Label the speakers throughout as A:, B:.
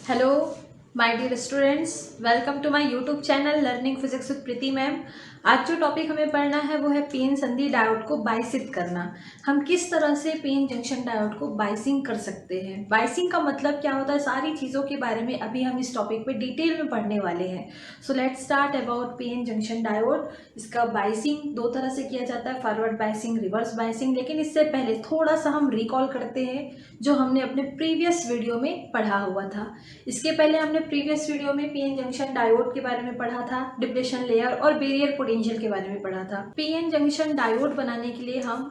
A: Hello my dear students, welcome to my YouTube channel learning physics with Preeti ma'am. आज जो topic हमें पढ़ना है वो है पीएन संधि डायोड को बाइसिंग करना। हम किस तरह से पीएन जंक्शन डायोड को बाइसिंग कर सकते हैं। बाइसिंग का मतलब क्या होता है, सारी चीज़ों के बारे में अभी हम इस टॉपिक पे डिटेल में पढ़ने वाले हैं। So let's start about PN junction diode. इसका बाइसिंग दो तरह से किया जाता है, फॉरवर्ड बाइसिंग, रिवर्स बाइसिंग। लेकिन इससे पहले थोड़ा सा हम रिकॉल करते हैं जो हमने अपने प्रीवियस वीडियो में पढ़ा हुआ था। इसके पहले हमने प्रीवियस वीडियो में पीएन जंक्शन डायोड के बारे में पढ़ा था, डिप्लेशन लेयर और बैरियर पोटेंशियल के बारे में पढ़ा था। पीएन जंक्शन डायोड बनाने के लिए हम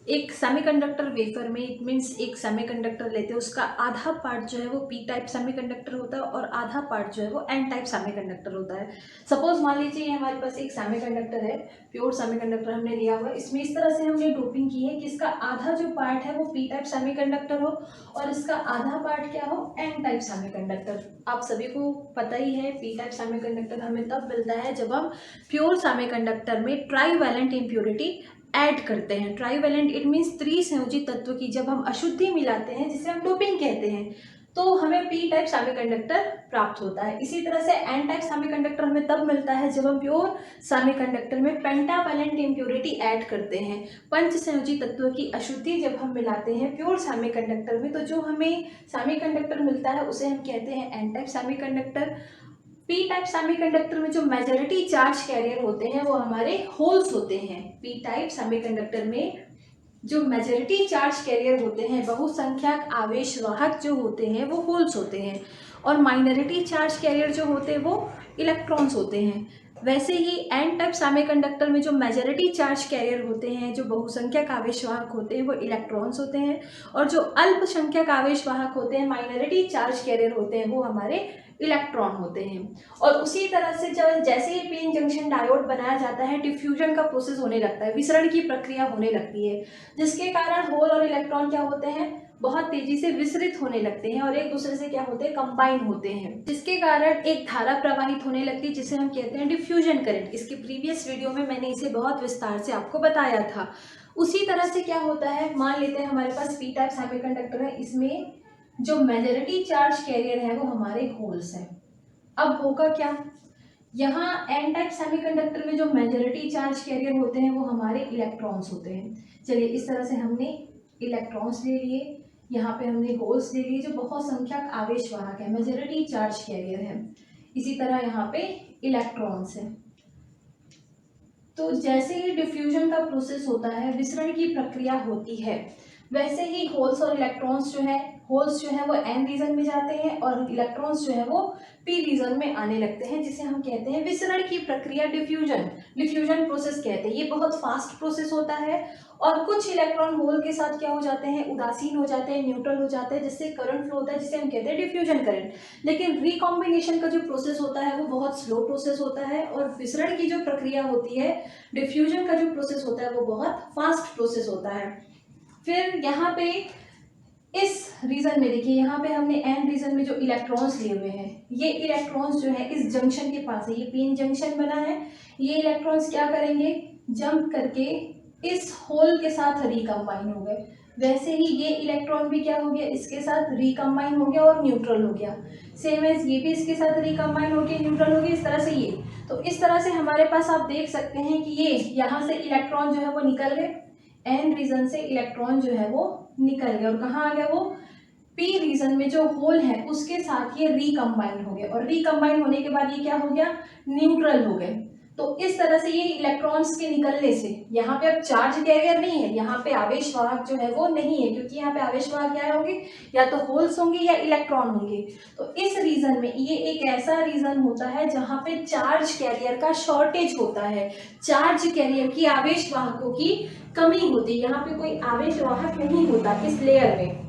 A: एक सेमीकंडक्टर वेफर में, इट मीन्स एक सेमीकंडक्टर लेते हैं, उसका आधा पार्ट जो है वो पी टाइप सेमीकंडक्टर होता है और आधा पार्ट जो है वो एन टाइप सेमीकंडक्टर होता है। सपोज मान लीजिए ये हमारे पास एक सेमीकंडक्टर है, प्योर सेमीकंडक्टर हमने लिया हुआ है। इसमें इस तरह से हमने डोपिंग की है कि इसका आधा जो पार्ट है वो पी टाइप सेमीकंडक्टर हो और इसका आधा पार्ट क्या हो, एन टाइप सेमीकंडक्टर। आप सभी को पता ही है पी टाइप सेमीकंडक्टर हमें तब मिलता है जब हम प्योर सेमीकंडक्टर में ट्राईवैलेंट इम्प्योरिटी ऐड करते हैं। ट्राईवैलेंट इट मीन्स त्रिसंयोजी तत्व की जब हम अशुद्धि मिलाते हैं, जिसे हम डोपिंग कहते हैं, तो हमें पी टाइप सेमीकंडक्टर प्राप्त होता है। इसी तरह से एन टाइप सेमीकंडक्टर हमें तब मिलता है जब हम प्योर सेमीकंडक्टर में पेंटावैलेंट इम्प्योरिटी ऐड करते हैं। पंच संयोजी तत्व की अशुद्धि जब हम मिलाते हैं प्योर सेमीकंडक्टर में, तो जो हमें सेमीकंडक्टर मिलता है उसे हम कहते हैं N type semiconductor. P type semiconductor में जो मेजॉरिटी चार्ज कैरियर होते हैं वो हमारे होल्स होते हैं। पी टाइप सेमीकंडक्टर में जो मेजॉरिटी चार्ज कैरियर होते हैं, बहुसंख्यक आवेशवाहक जो होते हैं वो होल्स होते हैं, और माइनॉरिटी चार्ज कैरियर जो होते हैं वो इलेक्ट्रॉन्स होते हैं। वैसे ही एन टाइप सेमीकंडक्टर में जो मेजॉरिटी चार्ज कैरियर होते हैं, जो बहुसंख्यक आवेशवाहक होते हैं वो इलेक्ट्रॉन्स होते हैं, और जो अल्पसंख्यक आवेशवाहक होते हैं, माइनॉरिटी चार्ज कैरियर होते हैं, वो हमारे इलेक्ट्रॉन होते हैं। और उसी तरह से जब जैसे ही पीएन जंक्शन डायोड बनाया जाता है, डिफ्यूजन का प्रोसेस होने लगता है, विसरण की प्रक्रिया होने लगती है, जिसके कारण होल और इलेक्ट्रॉन क्या होते हैं, बहुत तेजी से विसरित होने लगते हैं और एक दूसरे से क्या होते हैं, कंबाइन होते हैं, जिसके कारण एक धारा प्रवाहित होने लगती है जिसे हम कहते हैं डिफ्यूजन करंट। इसके प्रीवियस वीडियो में मैंने इसे बहुत विस्तार से आपको बताया था। उसी तरह से क्या होता है, मान लेते हैं हमारे पास पी टाइप सेमीकंडक्टर है, इसमें जो मेजॉरिटी चार्ज कैरियर है वो हमारे होल्स हैं। अब होगा क्या, यहाँ एन टाइप सेमीकंडक्टर में जो मेजॉरिटी चार्ज कैरियर होते हैं वो हमारे इलेक्ट्रॉन्स होते हैं। चलिए, इस तरह से हमने इलेक्ट्रॉन्स ले लिए, यहाँ पे हमने होल्स ले लिए जो बहुत संख्यक आवेशवाहक है, मेजॉरिटी चार्ज कैरियर है। इसी तरह यहाँ पे इलेक्ट्रॉन्स है। तो जैसे ही डिफ्यूजन का प्रोसेस होता है, विसरण की प्रक्रिया होती है, वैसे ही होल्स और इलेक्ट्रॉन्स जो है, होल्स जो है वो एन रीजन में जाते हैं और इलेक्ट्रॉन्स जो है वो पी रीजन में आने लगते हैं, जिसे हम कहते हैं विसरण की प्रक्रिया, डिफ्यूजन प्रोसेस कहते हैं। ये बहुत फास्ट प्रोसेस होता है और कुछ इलेक्ट्रॉन होल के साथ क्या हो जाते हैं, उदासीन हो जाते हैं, न्यूट्रल हो जाते हैं, जिससे करंट फ्लो होता है, जिसे हम कहते हैं डिफ्यूजन करंट। लेकिन रिकॉम्बिनेशन का जो प्रोसेस होता है वो बहुत स्लो प्रोसेस होता है, और विसरण की जो प्रक्रिया होती है, डिफ्यूजन का जो प्रोसेस होता है वो बहुत फास्ट प्रोसेस होता है। फिर यहाँ पे इस रीजन में देखिए, यहाँ पे हमने एन रीजन में जो इलेक्ट्रॉन्स लिए हुए हैं, ये इलेक्ट्रॉन्स जो है इस जंक्शन के पास है, ये पीएन जंक्शन बना है, ये इलेक्ट्रॉन्स क्या करेंगे, जंप करके इस होल के साथ रिकम्बाइन हो गए। वैसे ही ये इलेक्ट्रॉन भी क्या हो गया, इसके साथ रिकम्बाइन हो गया और न्यूट्रल हो गया। सेम एज ये भी इसके साथ रिकम्बाइन हो गया, न्यूट्रल हो गया, इस तरह से ये। तो इस तरह से हमारे पास आप देख सकते हैं कि ये यहाँ से इलेक्ट्रॉन जो है वो निकल गए, एन रीजन से इलेक्ट्रॉन जो है वो निकल गया और कहाँ आ गया, वो पी रीजन में जो होल है उसके साथ ये रिकम्बाइन हो गया, और रिकम्बाइन होने के बाद ये क्या हो गया, न्यूट्रल हो गए। तो इस तरह से ये इलेक्ट्रॉन्स के निकलने से यहाँ पे अब चार्ज कैरियर नहीं है, यहाँ पे आवेशवाहक जो है वो नहीं है, क्योंकि यहाँ पे आवेशवाहक क्या होंगे, या तो होल्स होंगे या इलेक्ट्रॉन होंगे। तो इस रीजन में ये एक ऐसा रीजन होता है जहाँ पे चार्ज कैरियर का शॉर्टेज होता है, चार्ज कैरियर की, आवेशवाहकों की कमी होती है। यहाँ पे कोई आवेशवाहक नहीं होता इस लेयर में,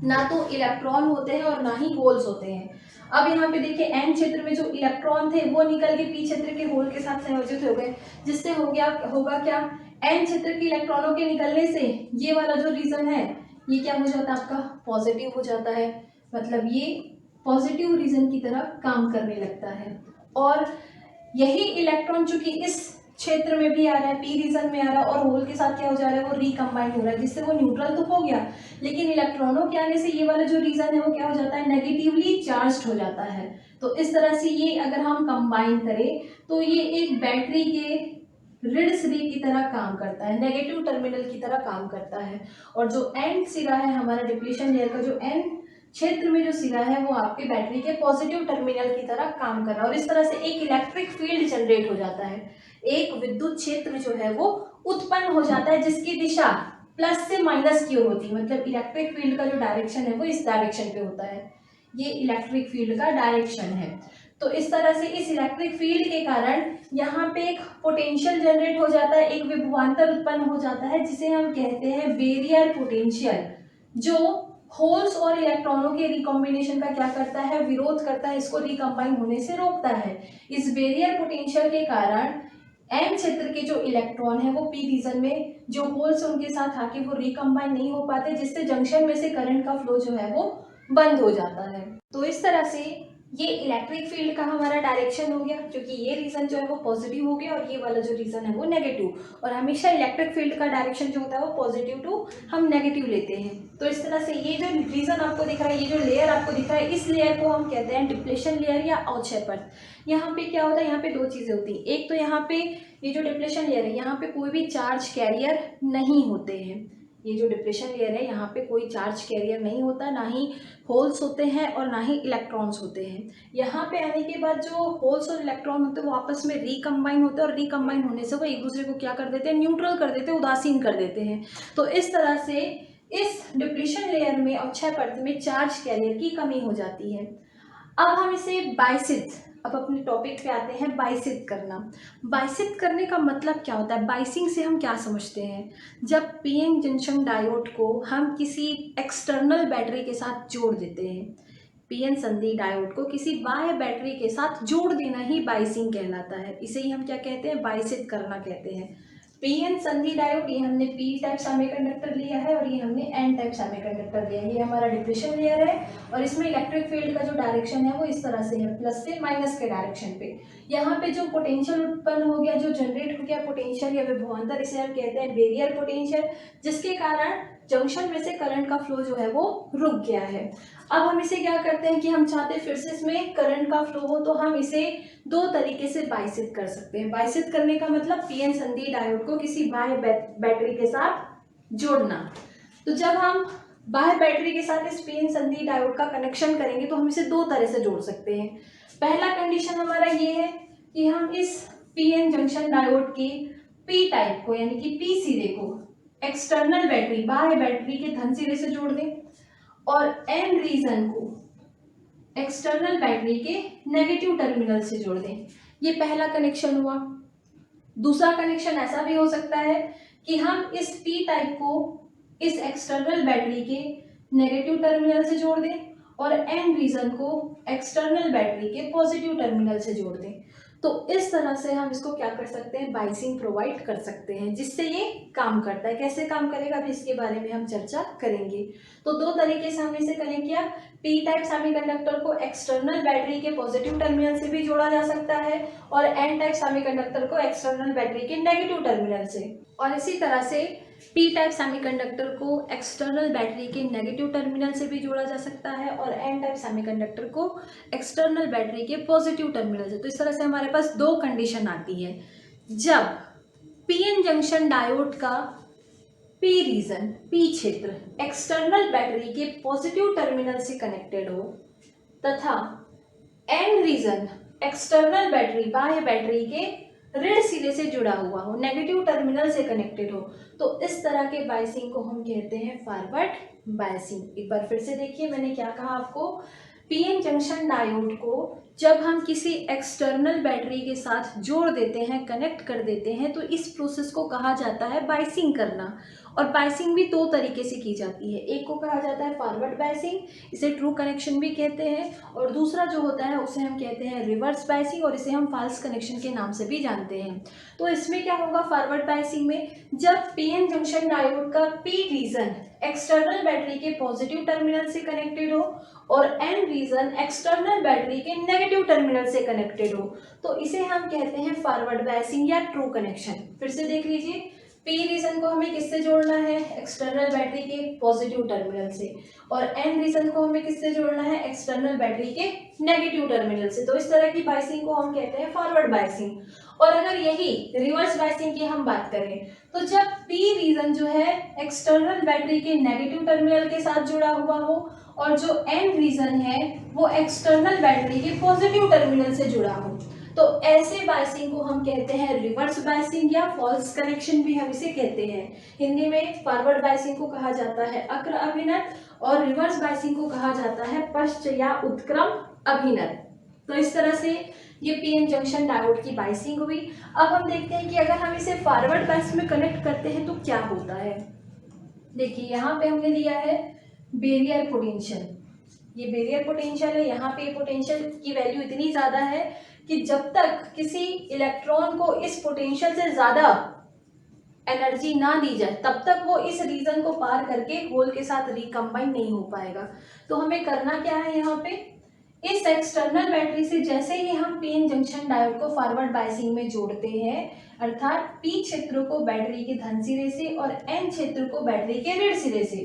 A: ना तो इलेक्ट्रॉन होते हैं और ना ही होल्स होते हैं। अब यहाँ पे देखिए, एन क्षेत्र में जो इलेक्ट्रॉन थे वो निकल के पी क्षेत्र के होल के साथ संयोजित हो गए, जिससे होगा क्या, एन क्षेत्र के इलेक्ट्रॉनों के निकलने से ये वाला जो रीजन है ये क्या हो जाता है, आपका पॉजिटिव हो जाता है, मतलब ये पॉजिटिव रीजन की तरह काम करने लगता है। और यही इलेक्ट्रॉन चूंकि इस क्षेत्र में भी आ रहा है, पी रीजन में आ रहा है, और होल के साथ क्या हो जा रहा है, वो रिकम्बाइन हो रहा है, जिससे वो न्यूट्रल तो हो गया, लेकिन इलेक्ट्रॉनों के आने से ये वाला जो रीजन है वो क्या हो जाता है, नेगेटिवली चार्ज्ड हो जाता है। तो इस तरह से ये अगर हम कंबाइन करें तो ये एक बैटरी के ऋण सिरे की तरह काम करता है, नेगेटिव टर्मिनल की तरह काम करता है। और जो एंड सिरा है हमारा डिप्लीशन लेयर का, जो एंड क्षेत्र में जो सिरा है वो आपके बैटरी के पॉजिटिव टर्मिनल की तरह काम कर रहा है, और इस तरह से एक इलेक्ट्रिक फील्ड जनरेट हो जाता है, एक विद्युत क्षेत्र जो है वो उत्पन्न हो जाता है, जिसकी दिशा प्लस से माइनस की ओर होती है। मतलब इलेक्ट्रिक फील्ड का जो डायरेक्शन है वो इस डायरेक्शन पे होता है, ये इलेक्ट्रिक फील्ड का डायरेक्शन है। तो इस तरह से इस इलेक्ट्रिक फील्ड के कारण यहाँ पे एक पोटेंशियल जनरेट हो जाता है, एक विभवांतर उत्पन्न हो जाता है, जिसे हम कहते हैं बैरियर पोटेंशियल, जो होल्स और इलेक्ट्रॉनों के रिकॉम्बिनेशन का क्या करता है, विरोध करता है, इसको रिकम्बाइन होने से रोकता है। इस बैरियर पोटेंशियल के कारण एन क्षेत्र के जो इलेक्ट्रॉन है वो पी रीजन में जो होल्स उनके साथ आके वो रिकम्बाइन नहीं हो पाते, जिससे जंक्शन में से करंट का फ्लो जो है वो बंद हो जाता है। तो इस तरह से ये इलेक्ट्रिक फील्ड का हमारा डायरेक्शन हो गया, क्योंकि ये रीजन जो है वो पॉजिटिव हो गया और ये वाला जो रीजन है वो नेगेटिव, और हमेशा इलेक्ट्रिक फील्ड का डायरेक्शन जो होता है वो पॉजिटिव टू हम नेगेटिव लेते हैं। तो इस तरह से ये जो रीजन आपको दिख रहा है, ये जो लेयर आपको दिख रहा है, इस लेयर को हम कहते हैं डिप्लेशन लेयर या अवक्षेपण। यहाँ पे क्या होता है, यहाँ पे दो चीजें होती हैं। एक तो यहाँ पे ये जो डिप्लेशन लेयर है, यहाँ पे कोई भी चार्ज कैरियर नहीं होते हैं। ये जो डिप्लेशन लेयर है यहाँ पे कोई चार्ज कैरियर नहीं होता, ना ही होल्स होते हैं और ना ही इलेक्ट्रॉन्स होते हैं। यहाँ पे आने के बाद जो होल्स और इलेक्ट्रॉन होते हैं वो आपस में रिकम्बाइन होते हैं, और रिकम्बाइन होने से वो एक दूसरे को क्या कर देते हैं, न्यूट्रल कर देते हैं, उदासीन कर देते हैं। तो इस तरह से इस डिप्लेशन लेयर में अक्षय परत में चार्ज कैरियर की कमी हो जाती है। अब हम इसे बाइसित, अब अपने टॉपिक पे आते हैं, बाइसित करना। बाइसित करने का मतलब क्या होता है, बाइसिंग से हम क्या समझते हैं, जब पीएन जंक्शन डायोड को हम किसी एक्सटर्नल बैटरी के साथ जोड़ देते हैं, पीएन संधि डायोड को किसी बाह्य बैटरी के साथ जोड़ देना ही बाइसिंग कहलाता है। इसे ही हम क्या कहते हैं, बाइसित करना कहते हैं। पीएन संधि डायोड, ये हमने पी टाइप सेमीकंडक्टर लिया है और ये हमने एन टाइप सेमीकंडक्टर लिया है। ये हमारा डिप्लेशन लेयर है और इसमें इलेक्ट्रिक फील्ड का जो डायरेक्शन है वो इस तरह से है, प्लस से माइनस के डायरेक्शन पे। यहाँ पे जो पोटेंशियल उत्पन्न हो गया, जो जनरेट हो गया पोटेंशियल या विभवांतर, इसे हम कहते हैं बैरियर पोटेंशियल, जिसके कारण जंक्शन में से करंट का फ्लो जो है वो रुक गया है। अब हम इसे क्या करते हैं कि हम चाहते हैं फिर से इसमें करंट का फ्लो हो, तो हम इसे दो तरीके से बाइसित कर सकते हैं। बाइसित करने का मतलब पीएन संधि डायोड को किसी बाह्य बैटरी के साथ जोड़ना। तो जब हम बाह्य बैटरी के साथ इस पीएन संधि डायोड का कनेक्शन करेंगे तो हम इसे दो तरह से जोड़ सकते हैं। पहला कंडीशन हमारा ये है कि हम इस पीएन जंक्शन डायोड की पी टाइप को, यानी कि पी सिरे को एक्सटर्नल बैटरी, बाह्य बैटरी के धन सिरे से जोड़ दें, और एन रीजन को एक्सटर्नल बैटरी के नेगेटिव टर्मिनल से जोड़ दें। ये पहला कनेक्शन हुआ। दूसरा कनेक्शन ऐसा भी हो सकता है कि हम इस पी टाइप को इस एक्सटर्नल बैटरी के नेगेटिव टर्मिनल से जोड़ दें और एन रीजन को एक्सटर्नल बैटरी के पॉजिटिव टर्मिनल से जोड़ दें। तो इस तरह से हम इसको क्या कर सकते हैं, बाइसिंग प्रोवाइड कर सकते हैं, जिससे ये काम करता है। कैसे काम करेगा अभी इसके बारे में हम चर्चा करेंगे। तो दो तरीके से हमने इसे कनेक्ट किया। पी टाइप सेमीकंडक्टर को एक्सटर्नल बैटरी के पॉजिटिव टर्मिनल से भी जोड़ा जा सकता है और एन टाइप सेमीकंडक्टर को एक्सटर्नल बैटरी के नेगेटिव टर्मिनल से। और इसी तरह से पी टाइप सेमीकंडक्टर को एक्सटर्नल बैटरी के नेगेटिव टर्मिनल से भी जोड़ा जा सकता है और एन टाइप सेमीकंडक्टर को एक्सटर्नल बैटरी के पॉजिटिव टर्मिनल से। तो इस तरह से हमारे पास दो कंडीशन आती है। जब पीएन जंक्शन डायोड का पी रीजन, पी क्षेत्र एक्सटर्नल बैटरी के पॉजिटिव टर्मिनल से कनेक्टेड हो तथा एन रीजन एक्सटर्नल बैटरी, बाह्य बैटरी के ऋण सिरे से जुड़ा हुआ हो, नेगेटिव टर्मिनल से कनेक्टेड हो, तो इस तरह के बाइसिंग को हम कहते हैं फॉरवर्ड बाइसिंग। एक बार फिर से देखिए मैंने क्या कहा आपको, पीएन जंक्शन डायोड को जब हम किसी एक्सटर्नल बैटरी के साथ जोड़ देते हैं, कनेक्ट कर देते हैं, तो इस प्रोसेस को कहा जाता है बाइसिंग करना। और बाइसिंग भी दो तरीके से की जाती है। एक को कहा जाता है फॉरवर्ड बाइसिंग, इसे ट्रू कनेक्शन भी कहते हैं, और दूसरा जो होता है उसे हम कहते हैं रिवर्स बाइसिंग, और इसे हम फॉल्स कनेक्शन के नाम से भी जानते हैं। तो इसमें क्या होगा, फॉरवर्ड बाइसिंग में जब पीएन जंक्शन डायोड का पी रीजन एक्सटर्नल बैटरी के पॉजिटिव टर्मिनल से कनेक्टेड हो और एन रीजन एक्सटर्नल बैटरी के नेगेटिव टर्मिनल से कनेक्टेड हो, तो इसे हम कहते हैं फॉरवर्ड बायसिंग या ट्रू कनेक्शन। फिर से देख लीजिए, पी रीजन को हमें किससे जोड़ना है, एक्सटर्नल बैटरी के पॉजिटिव टर्मिनल से, और एन रीजन को हमें किससे जोड़ना है, एक्सटर्नल बैटरी के नेगेटिव टर्मिनल से। तो इस तरह की बायसिंग को हम कहते हैं फॉरवर्ड बायसिंग। और अगर यही रिवर्स बायसिंग की हम बात करें, तो जब पी रीजन जो है एक्सटर्नल बैटरी के नेगेटिव टर्मिनल के साथ जुड़ा हुआ हो और जो एन रीजन है वो एक्सटर्नल बैटरी के पॉजिटिव टर्मिनल से जुड़ा हो, तो ऐसे बायसिंग को हम कहते हैं रिवर्स बायसिंग या फॉल्स कनेक्शन भी हम इसे कहते हैं। हिंदी में फॉरवर्ड बायसिंग को कहा जाता है अग्र अभिनत और रिवर्स बायसिंग को कहा जाता है पश्च या उत्क्रम अभिनत। तो इस तरह से ये पीएन जंक्शन डायोड की बायसिंग हुई। अब हम देखते हैं कि अगर हम इसे फॉरवर्ड बायस में कनेक्ट करते हैं तो क्या होता है। देखिए यहाँ पे हमने लिया है बैरियर पोटेंशियल, ये बैरियर पोटेंशियल है। यहाँ पे पोटेंशियल की वैल्यू इतनी ज़्यादा है कि जब तक किसी इलेक्ट्रॉन को इस पोटेंशियल से ज़्यादा एनर्जी ना दी जाए तब तक वो इस रीजन को पार करके होल के साथ रिकम्बाइन नहीं हो पाएगा। तो हमें करना क्या है, यहाँ पे इस एक्सटर्नल बैटरी से जैसे ही हम पीएन जंक्शन डायोड को फॉरवर्ड बायसिंग में जोड़ते हैं, अर्थात पी क्षेत्र को बैटरी के धन सिरे से और एन क्षेत्र को बैटरी के ऋण सिरे से,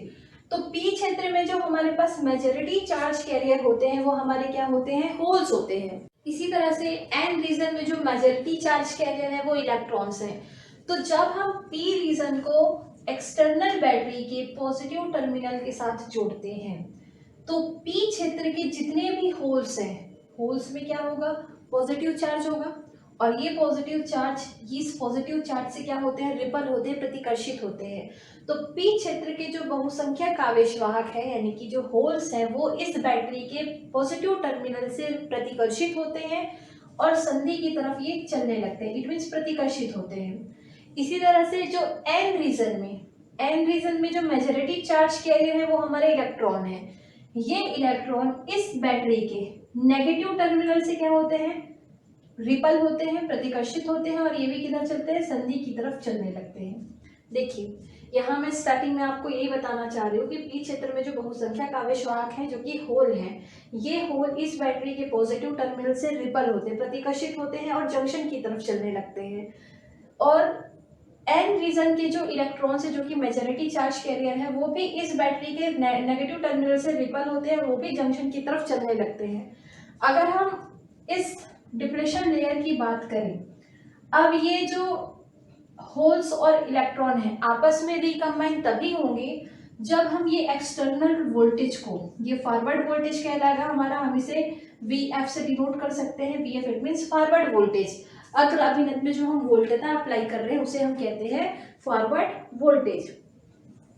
A: तो पी क्षेत्र में जो हमारे पास मेजॉरिटी चार्ज कैरियर होते हैं वो हमारे क्या होते हैं, होल्स होते हैं। इसी तरह से एन रीजन में जो मेजॉरिटी चार्ज कैरियर है वो इलेक्ट्रॉन्स हैं। तो जब हम पी रीजन को एक्सटर्नल बैटरी के पॉजिटिव टर्मिनल के साथ जोड़ते हैं तो पी क्षेत्र के जितने भी होल्स हैं, होल्स में क्या होगा, पॉजिटिव चार्ज होगा, और ये पॉजिटिव चार्ज इस पॉजिटिव चार्ज से क्या होते हैं, रिपल होते हैं, प्रतिकर्षित होते हैं। तो पी क्षेत्र के जो बहुसंख्यक आवेशवाहक है यानी कि जो होल्स हैं वो इस बैटरी के पॉजिटिव टर्मिनल से प्रतिकर्षित होते हैं और संधि की तरफ ये चलने लगते हैं, इट मीन्स प्रतिकर्षित होते हैं। इसी तरह से जो एन रीजन में जो मेजॉरिटी चार्ज कैरियर है वो हमारे इलेक्ट्रॉन है। ये इलेक्ट्रॉन इस बैटरी के नेगेटिव टर्मिनल से क्या होते हैं, रिपल होते हैं, प्रतिकर्षित होते हैं, और ये भी किधर चलते हैं, संधि की तरफ चलने लगते हैं। देखिए यहाँ मैं स्टार्टिंग में आपको यही बताना चाह रही हूँ कि पी क्षेत्र में जो बहुसंख्यक आवेशवाहक हैं जो कि होल हैं, ये होल इस बैटरी के पॉजिटिव टर्मिनल से रिपल होते हैं, प्रतिकर्षित होते हैं और जंक्शन की तरफ चलने लगते हैं। और एन रीजन के जो इलेक्ट्रॉन्स है जो कि मेजॉरिटी चार्ज कैरियर है वो भी इस बैटरी के नेगेटिव टर्मिनल से रिपल होते हैं और वो भी जंक्शन की तरफ चलने लगते हैं। अगर हम इस डिप्लेशन लेयर की बात करें, अब ये जो होल्स और इलेक्ट्रॉन है आपस में रिकम्बाइन तभी होंगे जब हम ये एक्सटर्नल वोल्टेज को, ये फॉरवर्ड वोल्टेज कहलाएगा हमारा, हम इसे VF से डिनोट कर सकते हैं। VF it means forward voltage. अग्र अभिनत में जो हम वोल्टेज अप्लाई कर रहे हैं उसे हम कहते हैं फॉरवर्ड वोल्टेज।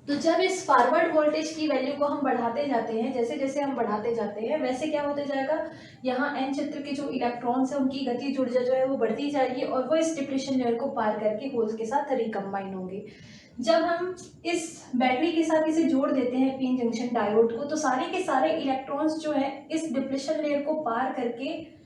A: तो जब इस फॉरवर्ड वोल्टेज की वैल्यू को हम बढ़ाते जाते हैं, जैसे जैसे हम बढ़ाते जाते हैं वैसे क्या होते जाएगा, यहाँ एन क्षेत्र के जो इलेक्ट्रॉन्स है उनकी गति ऊर्जा जो है वो बढ़ती जाएगी और वो इस डिप्लेशन लेयर को पार करके होल्स के साथ रिकम्बाइन होंगे। जब हम इस बैटरी के साथ इसे जोड़ देते हैं पीएन जंक्शन डायोड को, तो सारे के सारे इलेक्ट्रॉन्स जो है इस डिप्लेशन लेयर को पार करके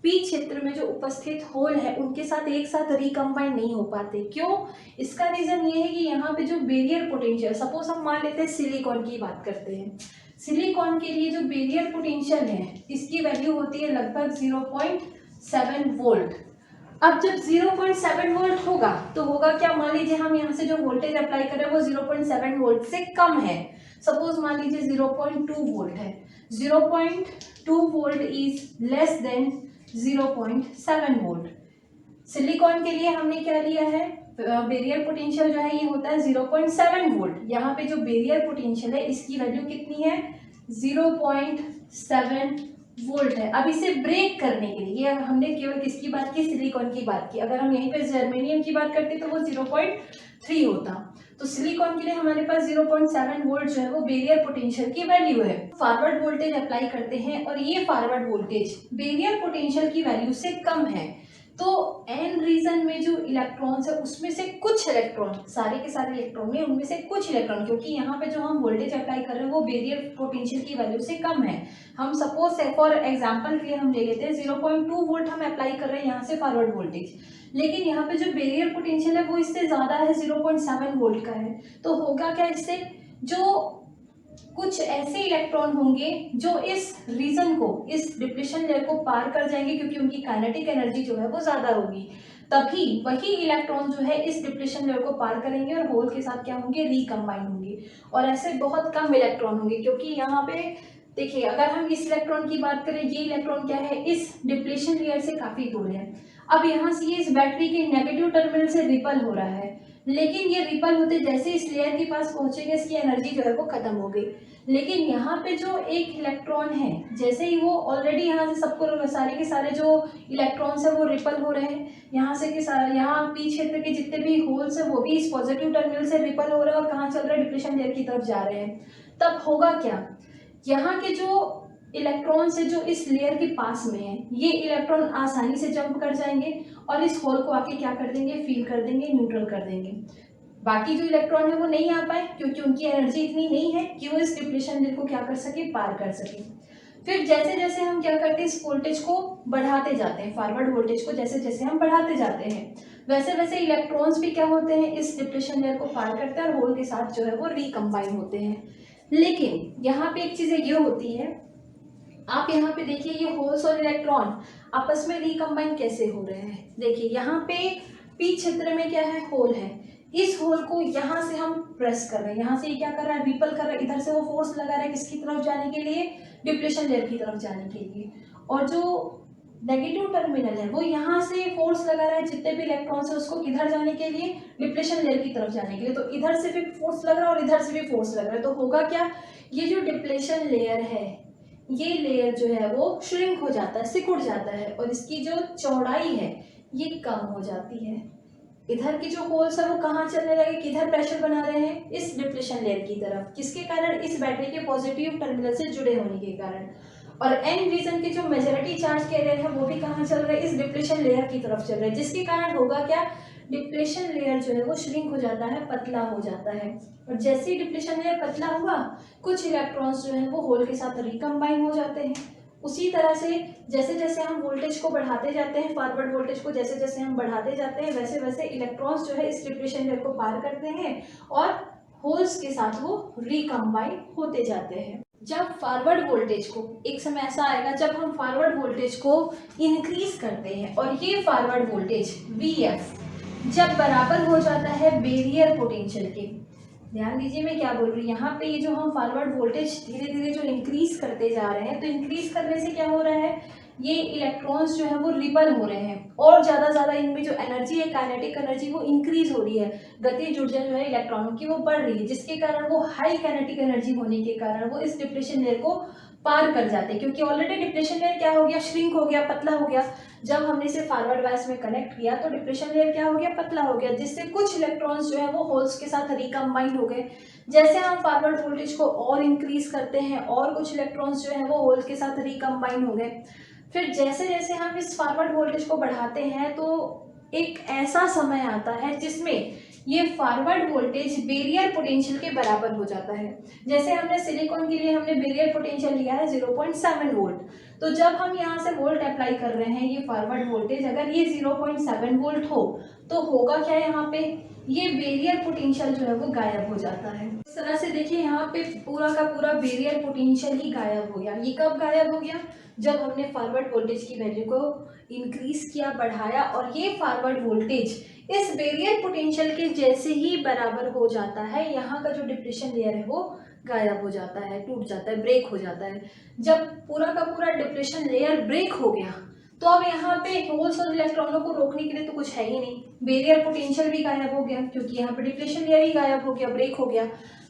A: पी क्षेत्र में जो उपस्थित होल है उनके साथ एक साथ रिकम्बाइन नहीं हो पाते। क्यों? इसका रीजन ये है कि यहाँ पे जो बैरियर पोटेंशियल, सपोज हम मान लेते हैं सिलिकॉन की बात करते हैं, सिलिकॉन के लिए जो बैरियर पोटेंशियल है इसकी वैल्यू होती है लगभग 0.7 वोल्ट। अब जब 0.7 वोल्ट होगा तो होगा क्या, मान लीजिए हम यहाँ से जो वोल्टेज अप्लाई कर रहे हैं वो 0.7 वोल्ट से कम है, सपोज मान लीजिए 0.2 वोल्ट है। 0.2 volt is less than 0.7 volt. Silicon के लिए हमने क्या लिया है, बैरियर पोटेंशियल जो है ये होता है 0.7 वोल्ट। यहाँ पे जो बैरियर पोटेंशियल है इसकी वैल्यू कितनी है, 0.7 वोल्ट है। अब इसे ब्रेक करने के लिए, ये हमने केवल किसकी बात की, सिलिकॉन की बात की। अगर हम यहीं पे जर्मेनियम की बात करते तो वो 0.3 होता। तो सिलिकॉन के लिए हमारे पास 0.7 वोल्ट जो है वो बैरियर पोटेंशियल की वैल्यू है। फॉरवर्ड वोल्टेज अप्लाई करते हैं और ये फॉरवर्ड वोल्टेज बैरियर पोटेंशियल की वैल्यू से कम है, तो एन रीजन में जो इलेक्ट्रॉन्स है उसमें से कुछ इलेक्ट्रॉन, सारे के सारे इलेक्ट्रॉन में उनमें से कुछ इलेक्ट्रॉन, क्योंकि यहाँ पे जो हम वोल्टेज अप्लाई कर रहे हैं वो बैरियर पोटेंशियल की वैल्यू से कम है। हम सपोज फॉर एग्जांपल के लिए हम ले लेते हैं 0.2 वोल्ट हम अप्लाई कर रहे हैं यहाँ से फॉरवर्ड वोल्टेज, लेकिन यहाँ पे जो बैरियर पोटेंशियल है वो इससे ज़्यादा है, 0.7 वोल्ट का है। तो होगा क्या, इससे जो कुछ ऐसे इलेक्ट्रॉन होंगे जो इस रीजन को, इस डिप्लीशन लेयर को पार कर जाएंगे, क्योंकि उनकी काइनेटिक एनर्जी जो है वो ज्यादा होगी, तभी वही इलेक्ट्रॉन जो है इस डिप्लीशन लेयर को पार करेंगे और होल के साथ क्या होंगे, रिकम्बाइन होंगे। और ऐसे बहुत कम इलेक्ट्रॉन होंगे, क्योंकि यहाँ पे देखिए अगर हम इस इलेक्ट्रॉन की बात करें, ये इलेक्ट्रॉन क्या है, इस डिप्लीशन लेयर से काफी दूर है। अब यहाँ से ये इस बैटरी के नेगेटिव टर्मिनल से रिपल हो रहा है, लेकिन ये रिपल होते जैसे इस लेयर के पास पहुंचेंगे, इसकी एनर्जी जो है वो खत्म हो गई। लेकिन यहाँ पे जो एक इलेक्ट्रॉन है, जैसे ही वो ऑलरेडी यहाँ से सबको सारे के सारे जो इलेक्ट्रॉन्स है वो रिपल हो रहे हैं, यहाँ से के सारे, यहाँ पी क्षेत्र के जितने भी होल्स है वो भी इस पॉजिटिव टर्मिनल से रिपल हो रहे हैं और कहाँ चल रहा है, डिप्लीशन लेयर की तरफ जा रहे हैं। तब होगा क्या, यहाँ के जो इलेक्ट्रॉन्स है जो इस लेयर के पास में है, ये इलेक्ट्रॉन आसानी से जंप कर जाएंगे और इस होल को आके क्या कर देंगे, फील कर देंगे, न्यूट्रल कर देंगे। बाकी जो इलेक्ट्रॉन है वो नहीं आ पाए, क्योंकि उनकी एनर्जी इतनी नहीं है कि वो इस डिप्लीशन लेयर को क्या कर सके, पार कर सके। फिर जैसे जैसे हम क्या करते हैं, इस वोल्टेज को बढ़ाते जाते हैं, फॉरवर्ड वोल्टेज को जैसे जैसे हम बढ़ाते जाते हैं, वैसे वैसे इलेक्ट्रॉन्स भी क्या होते हैं, इस डिप्लीशन लेयर को पार करते हैं और होल के साथ जो है वो रिकम्बाइन होते हैं। लेकिन यहाँ पे एक चीज ये होती है, आप यहाँ पे देखिए ये होल्स और इलेक्ट्रॉन आपस में रिकम्बाइन कैसे हो रहे हैं। देखिए यहाँ पे पी क्षेत्र में क्या है, होल है, इस होल को यहाँ से हम प्रेस कर रहे हैं, यहाँ से ये क्या कर रहा है, रिपल कर रहा है, इधर से वो फोर्स लगा रहा है किसकी तरफ जाने के लिए, डिप्लीशन लेयर की तरफ जाने के लिए। और जो नेगेटिव टर्मिनल है वो यहाँ से फोर्स लगा रहा है जितने भी इलेक्ट्रॉन्स है उसको किधर जाने के लिए, डिप्लीशन लेयर की तरफ जाने के लिए। तो इधर से भी फोर्स लग रहा है और इधर से भी फोर्स लग रहा है, तो होगा क्या, ये जो डिप्लीशन लेयर है, ये लेयर जो है वो श्रिंक हो जाता है, सिकुड़ जाता है, और इसकी जो चौड़ाई है ये कम हो जाती है। इधर की जो होल्स है वो कहाँ चलने लगे, किधर प्रेशर बना रहे हैं, इस डिप्लीशन लेयर की तरफ, किसके कारण, इस बैटरी के पॉजिटिव टर्मिनल से जुड़े होने के कारण। और एन रीजन के जो मेजॉरिटी चार्ज कैरियर है वो भी कहाँ चल रहे हैं, इस डिप्लीशन लेयर की तरफ चल रहे हैं, जिसके कारण होगा क्या, डिप्लीशन लेयर जो है वो श्रिंक हो जाता है, पतला हो जाता है। और जैसे ही डिप्लीशन लेयर पतला हुआ, कुछ इलेक्ट्रॉन्स जो है वो होल के साथ रिकम्बाइन हो जाते हैं। उसी तरह से जैसे जैसे हम वोल्टेज को बढ़ाते जाते हैं, फॉरवर्ड वोल्टेज को जैसे जैसे हम बढ़ाते जाते हैं, वैसे वैसे इलेक्ट्रॉन्स जो है इस डिप्लीशन लेयर को पार करते हैं और होल्स के साथ वो रिकम्बाइन होते जाते हैं। जब फॉरवर्ड वोल्टेज को, एक समय ऐसा आएगा जब हम फॉरवर्ड वोल्टेज को इंक्रीज करते हैं और ये फॉरवर्ड वोल्टेज Vf जब बराबर हो जाता है बैरियर पोटेंशियल के, ध्यान दीजिए मैं क्या बोल रही हूँ, यहाँ पे ये जो हम फॉरवर्ड वोल्टेज धीरे धीरे जो इंक्रीज करते जा रहे हैं, तो इंक्रीज करने से क्या हो रहा है, ये इलेक्ट्रॉन्स जो है वो रिपल हो रहे हैं और ज़्यादा इनमें जो एनर्जी है, काइनेटिक एनर्जी, वो इंक्रीज हो रही है, गतिज ऊर्जा जो है इलेक्ट्रॉनों की वो बढ़ रही है, जिसके कारण वो हाई काइनेटिक एनर्जी होने के कारण वो इस डिप्लीशन लेयर को पार कर जाते हैं, क्योंकि ऑलरेडी डिप्लीशन लेयर क्या हो गया, श्रिंक हो गया, पतला हो गया। जब हमने इसे फॉरवर्ड बायस में कनेक्ट किया तो डिप्लीशन लेयर क्या हो गया, पतला हो गया, जिससे कुछ इलेक्ट्रॉन्स जो है वो होल्स के साथ रिकम्बाइन हो गए। जैसे हम फॉरवर्ड वोल्टेज को और इंक्रीज करते हैं और कुछ इलेक्ट्रॉन्स जो है वो होल्स के साथ रिकम्बाइन हो गए। फिर जैसे जैसे हम इस फॉरवर्ड वोल्टेज को बढ़ाते हैं तो एक ऐसा समय आता है जिसमें ये फॉरवर्ड वोल्टेज बैरियर पोटेंशियल के बराबर हो जाता है। जैसे हमने सिलिकॉन के लिए हमने बैरियर पोटेंशियल लिया है 0.7 वोल्ट, तो जब हम यहाँ से वोल्ट अप्लाई कर रहे हैं, ये फॉरवर्ड वोल्टेज अगर ये 0.7 वोल्ट हो तो होगा क्या, यहाँ पे ये बैरियर पोटेंशियल जो है वो गायब हो जाता है। इस तरह से देखिए यहाँ पे पूरा का पूरा बैरियर पोटेंशियल ही गायब हो गया। ये कब गायब हो गया, जब हमने फॉरवर्ड वोल्टेज की वैल्यू को इंक्रीज किया, बढ़ाया, और ये फॉरवर्ड वोल्टेज इस बैरियर पोटेंशियल के जैसे ही बराबर हो जाता है, यहाँ का जो डिप्लीशन लेयर है वो गायब हो जाता है, टूट जाता है, ब्रेक हो जाता है। जब पूरा का पूरा डिप्लीशन लेयर ब्रेक हो गया तो अब यहाँ पे होल्स और इलेक्ट्रॉनों को रोकने के लिए तो कुछ है ही नहीं, बैरियर पोटेंशियल भी गायब हो गया, क्योंकि यहाँ पे डिप्लीशन लेयर ही गायब हो गया, ब्रेक हो गया।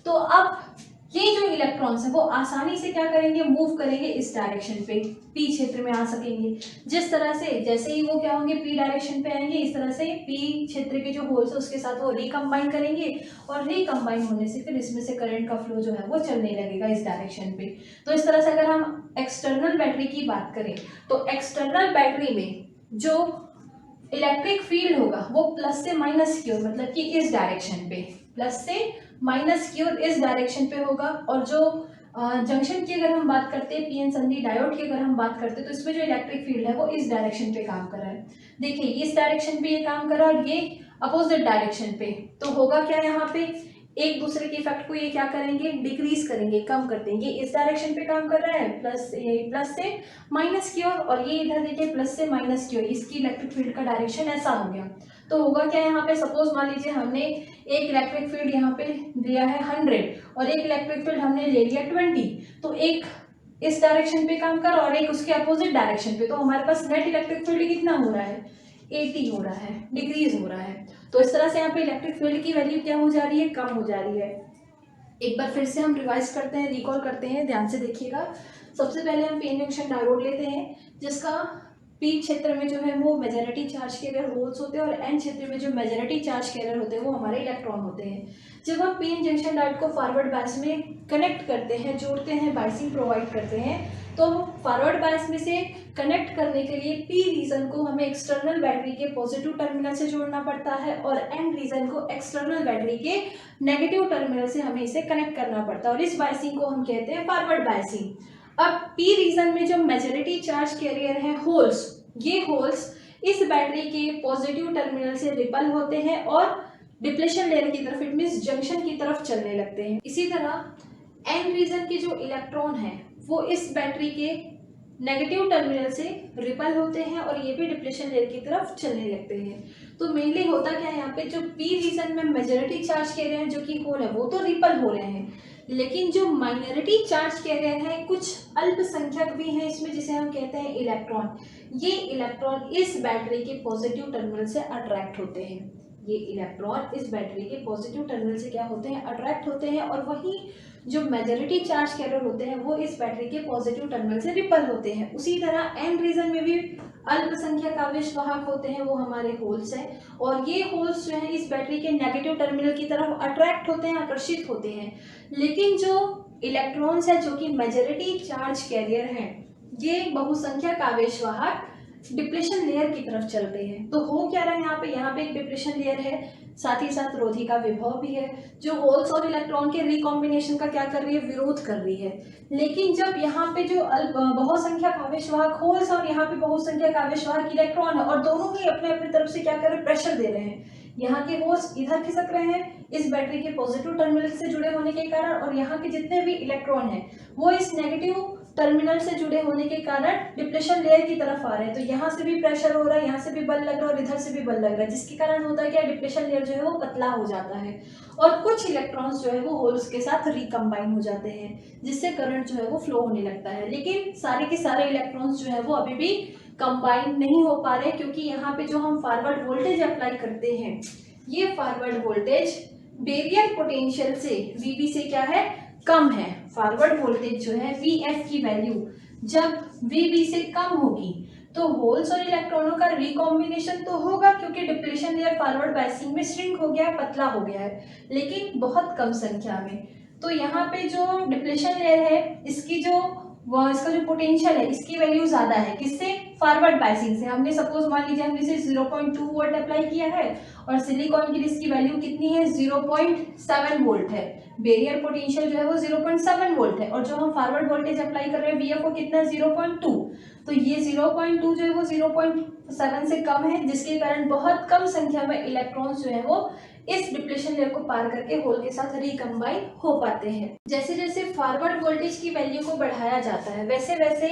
A: तो अब ये जो इलेक्ट्रॉन्स है वो आसानी से क्या करेंगे, मूव करेंगे इस डायरेक्शन पे, पी क्षेत्र में आ सकेंगे। जिस तरह से जैसे ही वो क्या होंगे, पी डायरेक्शन पे आएंगे, इस तरह से पी क्षेत्र के जो होल्स है उसके साथ वो रिकम्बाइन करेंगे और रिकम्बाइन होने से फिर इसमें से करंट का फ्लो जो है वो चलने लगेगा इस डायरेक्शन पे। तो इस तरह से अगर हम एक्सटर्नल बैटरी की बात करें तो एक्सटर्नल बैटरी में जो इलेक्ट्रिक फील्ड होगा वो प्लस से माइनस की ओर, मतलब कि इस डायरेक्शन पे, प्लस से माइनस की ओर इस डायरेक्शन पे होगा। और जो जंक्शन की अगर हम बात करते हैं, पीएन संधि डायोड की अगर हम बात करते हैं, तो इसमें जो इलेक्ट्रिक फील्ड है वो इस डायरेक्शन पे काम कर रहा है। देखिए इस डायरेक्शन पे ये काम कर रहा है और ये अपोजिट डायरेक्शन पे, तो होगा क्या, यहाँ पे एक दूसरे के इफेक्ट को ये क्या करेंगे, डिक्रीज करेंगे, कम कर देंगे। इस डायरेक्शन पे काम कर रहा है प्लस से माइनस की ओर, और ये इधर देखिए प्लस से माइनस की ओर, इसकी इलेक्ट्रिक फील्ड का डायरेक्शन ऐसा हो गया। तो होगा क्या यहाँ पे, सपोज मान लीजिए हमने एक इलेक्ट्रिक फील्ड यहाँ पे दिया है 100 और एक इलेक्ट्रिक फील्ड हमने ले लिया 20, तो एक इस डायरेक्शन पे काम कर और एक उसके अपोजिट डायरेक्शन पे, तो हमारे पास नेट इलेक्ट्रिक फील्ड कितना हो रहा है, 80 हो रहा है, डिक्रीज हो रहा है। तो इस तरह से यहाँ पे इलेक्ट्रिक फील्ड की वैल्यू क्या हो जा रही है, कम हो जा रही है। एक बार फिर से हम रिवाइज करते हैं, रिकॉल करते हैं, ध्यान से देखिएगा। सबसे पहले हम पीएन जंक्शन डायोड लेते हैं, जिसका पी क्षेत्र में जो है वो मेजॉरिटी चार्ज कैरियर होल्स होते हैं और एन क्षेत्र में जो मेजॉरिटी चार्ज कैरियर होते हैं वो हमारे इलेक्ट्रॉन होते हैं। जब हम पीएन जंक्शन डायोड को फॉरवर्ड बायस में कनेक्ट करते हैं, जोड़ते हैं, बायसिंग प्रोवाइड करते हैं, तो फॉरवर्ड बायस में से कनेक्ट करने के लिए पी रीजन को हमें एक्सटर्नल बैटरी के पॉजिटिव टर्मिनल से जोड़ना पड़ता है और एन रीजन को एक्सटर्नल बैटरी के नेगेटिव टर्मिनल से हमें इसे कनेक्ट करना पड़ता है, और इस बायसिंग को हम कहते हैं फॉरवर्ड बायसिंग। अब पी रीजन में जो मेजॉरिटी चार्ज कैरियर है होल्स, ये होल्स इस बैटरी के पॉजिटिव टर्मिनल से रिपल होते हैं और डिप्लेशन लेयर की तरफ, इट मींस जंक्शन की तरफ चलने लगते हैं। इसी तरह एन रीजन के जो इलेक्ट्रॉन है वो इस बैटरी के नेगेटिव टर्मिनल से रिपल होते हैं और ये भी डिप्लेशन लेयर की तरफ चलने लगते हैं। तो मेनली होता क्या है यहाँ पे, जो पी रीजन में मेजॉरिटी चार्ज कैरियर हैं जो कि होल है वो तो रिपल हो रहे हैं, लेकिन जो माइनॉरिटी चार्ज कैरियर है, कुछ अल्पसंख्यक भी हैं इसमें, जिसे हम कहते हैं इलेक्ट्रॉन, ये इलेक्ट्रॉन इस बैटरी के पॉजिटिव टर्मिनल से अट्रैक्ट होते हैं। ये इलेक्ट्रॉन इस बैटरी के पॉजिटिव टर्मिनल से क्या होते हैं, अट्रैक्ट होते हैं, और वही जो मेजॉरिटी चार्ज कैरियर होते हैं वो इस बैटरी के पॉजिटिव टर्मिनल से रिपल होते हैं। उसी तरह एन रीजन में भी अल्पसंख्यक आवेश वाहक होते हैं, वो हमारे होल्स हैं, और ये होल्स जो है इस बैटरी के नेगेटिव टर्मिनल की तरफ अट्रैक्ट होते हैं, आकर्षित होते हैं। लेकिन जो इलेक्ट्रॉन्स है जो कि मेजॉरिटी चार्ज कैरियर हैं, ये बहुसंख्यक आवेश वाहक डिप्लेशन लेयर की तरफ चलते हैं। तो हो क्या रहा है यहाँ पे एक डिप्लेशन लेयर है, साथ ही साथ रोधी का विभव भी है, जो होल्स और इलेक्ट्रॉन के रिकॉम्बिनेशन का क्या कर रही है, विरोध कर रही है। लेकिन जब यहाँ पे जो बहुसंख्यक आवेशवाहक होल्स और यहाँ पे बहुसंख्यक आवेशवाहक इलेक्ट्रॉन है, और दोनों ही अपने अपनी तरफ से क्या कर रहे हैं, प्रेशर दे रहे हैं। यहाँ के होल्स इधर खिसक रहे हैं इस बैटरी के पॉजिटिव टर्मिनल से जुड़े होने के कारण, और यहाँ के जितने भी इलेक्ट्रॉन हैं वो इस नेगेटिव टर्मिनल से जुड़े होने के कारण डिप्लेशन लेयर की तरफ आ रहे हैं। तो यहाँ से भी प्रेशर हो रहा है, यहाँ से भी बल लग रहा है और इधर से भी बल लग रहा है, जिसके कारण होता है क्या, डिप्लेशन लेयर जो है वो पतला हो जाता है, और कुछ इलेक्ट्रॉन्स जो है वो होल्स के साथ रिकम्बाइन हो जाते हैं, जिससे करंट जो है वो फ्लो होने लगता है। लेकिन सारे के सारे इलेक्ट्रॉन्स जो है वो अभी भी कंबाइन नहीं हो पा रहे, क्योंकि यहाँ पे जो हम फॉरवर्ड वोल्टेज अप्लाई करते हैं, ये फॉरवर्ड वोल्टेज बैरियर पोटेंशियल से वीबी से क्या है, कम है। फॉरवर्ड वोल्टेज जो है वीएफ की वैल्यू जब वीबी से कम होगी तो होल्स और इलेक्ट्रॉनों का रिकॉम्बिनेशन तो होगा, क्योंकि डिप्लेशन लेयर फॉरवर्ड बायसिंग में श्रिंक हो गया है, पतला हो गया है, लेकिन बहुत कम संख्या में। तो यहाँ पे जो डिप्लेशन लेयर है इसकी इसका जो पोटेंशियल है इसकी वैल्यू ज्यादा है, किससे, फॉरवर्ड बायसिंग से। हमने सपोज मान लीजिए हमने इसे 0.2 वोल्ट अप्लाई किया है और सिलिकॉन की इसकी वैल्यू कितनी है, 0.7 वोल्ट है। बैरियर पोटेंशियल जो है वो 0.7 वोल्ट है, और जो हम फॉरवर्ड वोल्टेज अप्लाई कर रहे हैं वीएफ को कितना है, 0.2। तो ये 0.2 जो है वो 0.7 से कम है, जिसके कारण बहुत कम संख्या में इलेक्ट्रॉन्स जो है वो इस डिप्लेशन लेयर को पार करके होल के साथ रिकम्बाइन हो पाते हैं। जैसे जैसे फॉरवर्ड वोल्टेज की वैल्यू को बढ़ाया जाता है, वैसे वैसे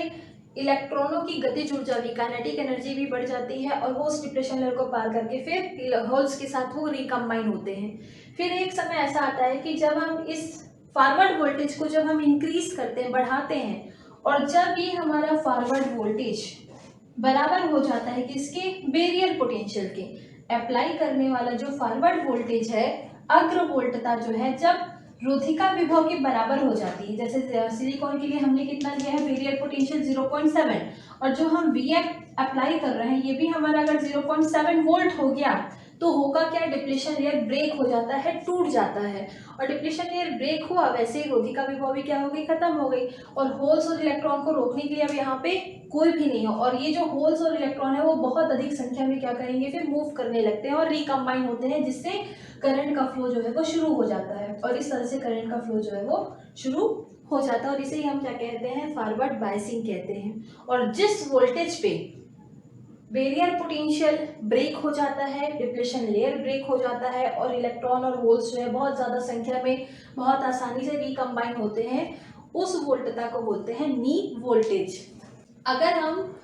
A: इलेक्ट्रॉनों की गतिज ऊर्जा भी, काइनेटिक एनर्जी भी बढ़ जाती है, और वो उस डिप्लेशन लेयर को पार करके फिर होल्स के साथ वो रिकम्बाइन होते हैं। फिर एक समय ऐसा आता है कि जब हम इस फॉरवर्ड वोल्टेज को जब हम इंक्रीज करते हैं, बढ़ाते हैं, और जब ये हमारा फॉरवर्ड वोल्टेज बराबर हो जाता है किसके, बैरियर पोटेंशियल के, अप्लाई करने वाला जो फॉरवर्ड वोल्टेज है, अग्र वोल्टता जो है जब रोधिका विभव के बराबर हो जाती है, जैसे सिलिकॉन के लिए हमने कितना लिया है, बैरियर पोटेंशियल 0.7, और जो हम वीएफ अप्लाई कर रहे हैं ये भी हमारा अगर 0.7 वोल्ट हो गया तो होगा क्या, डिप्लेशन लेयर ब्रेक हो जाता है, टूट जाता है, और डिप्लेशन लेयर ब्रेक हुआ वैसे ही रोधिका विभव भी क्या हो गई, खत्म हो गई, और होल्स और इलेक्ट्रॉन को रोकने के लिए अब यहाँ पे कोई भी नहीं हो, और ये जो होल्स और इलेक्ट्रॉन है वो बहुत अधिक संख्या में क्या करेंगे, फिर मूव करने लगते हैं और रिकम्बाइन होते हैं, जिससे करंट का फ्लो जो है वो शुरू हो जाता है, और इस तरह से करंट का फ्लो जो है वो शुरू हो जाता है, और इसे ही हम क्या कहते हैं, फॉरवर्ड बायसिंग कहते हैं। और जिस वोल्टेज पे बैरियर पोटेंशियल ब्रेक हो जाता है, डिप्लेशन लेयर ब्रेक हो जाता है और इलेक्ट्रॉन और होल्स जो है बहुत ज़्यादा संख्या में बहुत आसानी से रिकम्बाइन होते हैं, उस वोल्टता को बोलते हैं नी वोल्टेज। अगर हम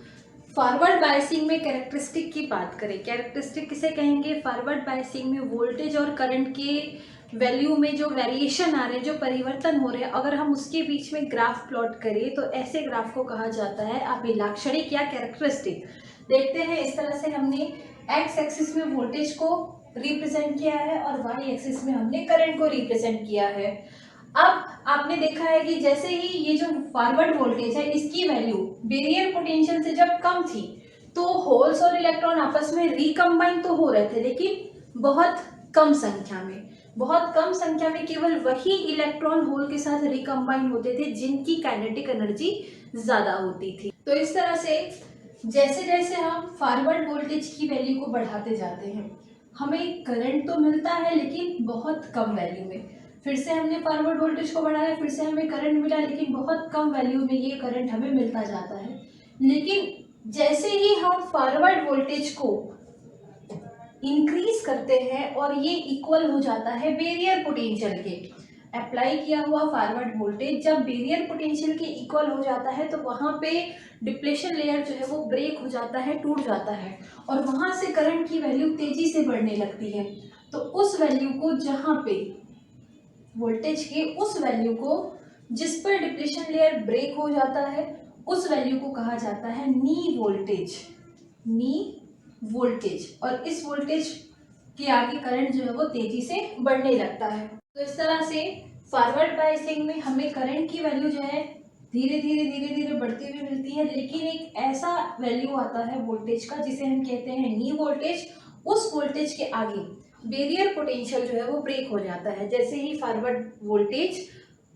A: फॉरवर्ड बायसिंग में कैरेक्टरिस्टिक की बात करें, कैरेक्टरिस्टिक किसे कहेंगे? फॉरवर्ड बायसिंग में वोल्टेज और करंट के वैल्यू में जो वेरिएशन आ रहे हैं, जो परिवर्तन हो रहे हैं, अगर हम उसके बीच में ग्राफ प्लॉट करें तो ऐसे ग्राफ को कहा जाता है अभिलाक्षणिक या कैरेक्टरिस्टिक। देखते हैं, इस तरह से हमने एक्स एक्सिस में वोल्टेज को रिप्रेजेंट किया है और वाई एक्सिस में हमने करंट को रिप्रेजेंट किया है। अब आपने देखा है कि जैसे ही ये जो फॉरवर्ड वोल्टेज है, इसकी वैल्यू बैरियर पोटेंशियल से जब कम थी तो होल्स और इलेक्ट्रॉन आपस में रिकम्बाइन तो हो रहे थे, लेकिन बहुत कम संख्या में, बहुत कम संख्या में केवल वही इलेक्ट्रॉन होल के साथ रिकम्बाइन होते थे जिनकी काइनेटिक एनर्जी ज्यादा होती थी। तो इस तरह से जैसे जैसे हम फॉरवर्ड वोल्टेज की वैल्यू को बढ़ाते जाते हैं, हमें करंट तो मिलता है लेकिन बहुत कम वैल्यू में। फिर से हमने फॉरवर्ड वोल्टेज को बढ़ाया, फिर से हमें करंट मिला, लेकिन बहुत कम वैल्यू में ये करंट हमें मिलता जाता है। लेकिन जैसे ही हम फॉरवर्ड वोल्टेज को इंक्रीज करते हैं और ये इक्वल हो जाता है बैरियर पोटेंशियल के, अप्लाई किया हुआ फॉरवर्ड वोल्टेज जब बैरियर पोटेंशियल के इक्वल हो जाता है तो वहाँ पे डिप्लेशन लेयर जो है वो ब्रेक हो जाता है, टूट जाता है और वहाँ से करंट की वैल्यू तेजी से बढ़ने लगती है। तो उस वैल्यू को, जहाँ पे वोल्टेज के उस वैल्यू को जिस पर डिप्लेशन लेयर ब्रेक हो जाता है, उस वैल्यू को कहा जाता है नी वोल्टेज, नी वोल्टेज। और इस वोल्टेज के आगे करंट जो है वो तेजी से बढ़ने लगता है। तो इस तरह से फॉरवर्ड बायसिंग में हमें करंट की वैल्यू जो है धीरे धीरे बढ़ती हुई मिलती है, लेकिन एक ऐसा वैल्यू आता है वोल्टेज का जिसे हम कहते हैं नी वोल्टेज। उस वोल्टेज के आगे बैरियर पोटेंशियल जो है वो ब्रेक हो जाता है। जैसे ही फॉरवर्ड वोल्टेज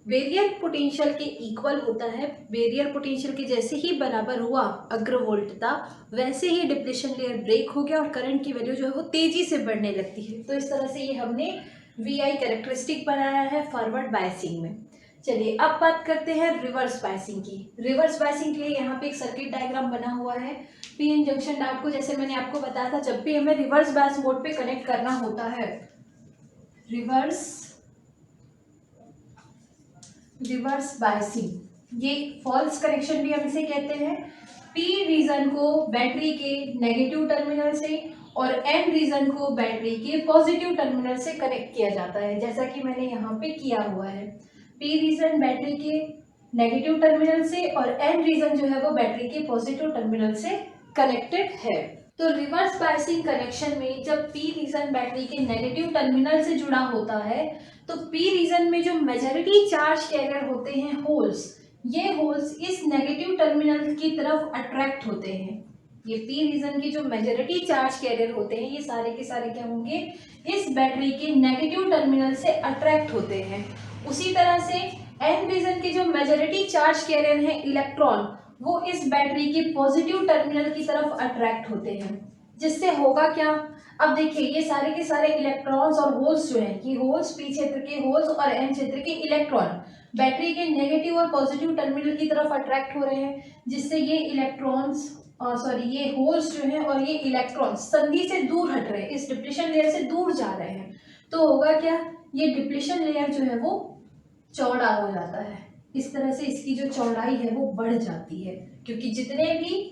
A: बैरियर पोटेंशियल के इक्वल होता है, बैरियर पोटेंशियल के जैसे ही बराबर हुआ अग्रवोल्टता, वैसे ही डिप्लेशन लेयर ब्रेक हो गया और करंट की वैल्यू जो है वो तेजी से बढ़ने लगती है। तो इस तरह से ये हमने वी आई कैरेक्टरिस्टिक बनाया है फॉरवर्ड बायसिंग में। चलिए अब बात करते हैं रिवर्स बायसिंग की। रिवर्स बायसिंग के लिए यहाँ पे एक सर्किट डायग्राम बना हुआ है। पीएन जंक्शन डायोड को, जैसे मैंने आपको बताया था, जब भी हमें रिवर्स बायस मोड पे कनेक्ट करना होता है, रिवर्स बायसिंग, ये फॉल्स कनेक्शन भी हम इसे कहते हैं। पी रीजन को बैटरी के नेगेटिव टर्मिनल से और एन रीजन को बैटरी के पॉजिटिव टर्मिनल से कनेक्ट किया जाता है, जैसा कि मैंने यहाँ पे किया हुआ है। पी रीजन बैटरी के नेगेटिव टर्मिनल से और एन रीजन जो है वो बैटरी के पॉजिटिव टर्मिनल से कनेक्टेड है। तो रिवर्स बायसिंग कनेक्शन में जब पी रीजन बैटरी के नेगेटिव टर्मिनल से जुड़ा होता है तो पी रीजन में जो मेजॉरिटी चार्ज कैरियर होते हैं होल्स, ये होल्स इस नेगेटिव टर्मिनल की तरफ अट्रैक्ट होते हैं। ये पी रीजन के जो मेजॉरिटी चार्ज कैरियर होते हैं, ये सारे के सारे क्या होंगे, इस बैटरी के नेगेटिव टर्मिनल से अट्रैक्ट होते हैं। उसी तरह से एन रीजन के जो मेजॉरिटी चार्ज कैरियर हैं इलेक्ट्रॉन, वो इस बैटरी के पॉजिटिव टर्मिनल की तरफ अट्रैक्ट होते हैं। जिससे होगा क्या, अब देखिए ये सारे के सारे इलेक्ट्रॉन्स और होल्स जो हैं, कि होल्स पी क्षेत्र के होल्स और एन क्षेत्र के इलेक्ट्रॉन बैटरी के नेगेटिव और पॉजिटिव टर्मिनल की तरफ अट्रैक्ट हो रहे हैं, जिससे ये इलेक्ट्रॉन्स ये होल्स जो हैं और ये इलेक्ट्रॉन्स संधि से दूर हट रहे हैं, इस डिप्लेशन लेयर से दूर जा रहे हैं। तो होगा क्या, ये डिप्लेशन लेयर जो है वो चौड़ा हो जाता है। इस तरह से इसकी जो चौड़ाई है वो बढ़ जाती है, क्योंकि जितने भी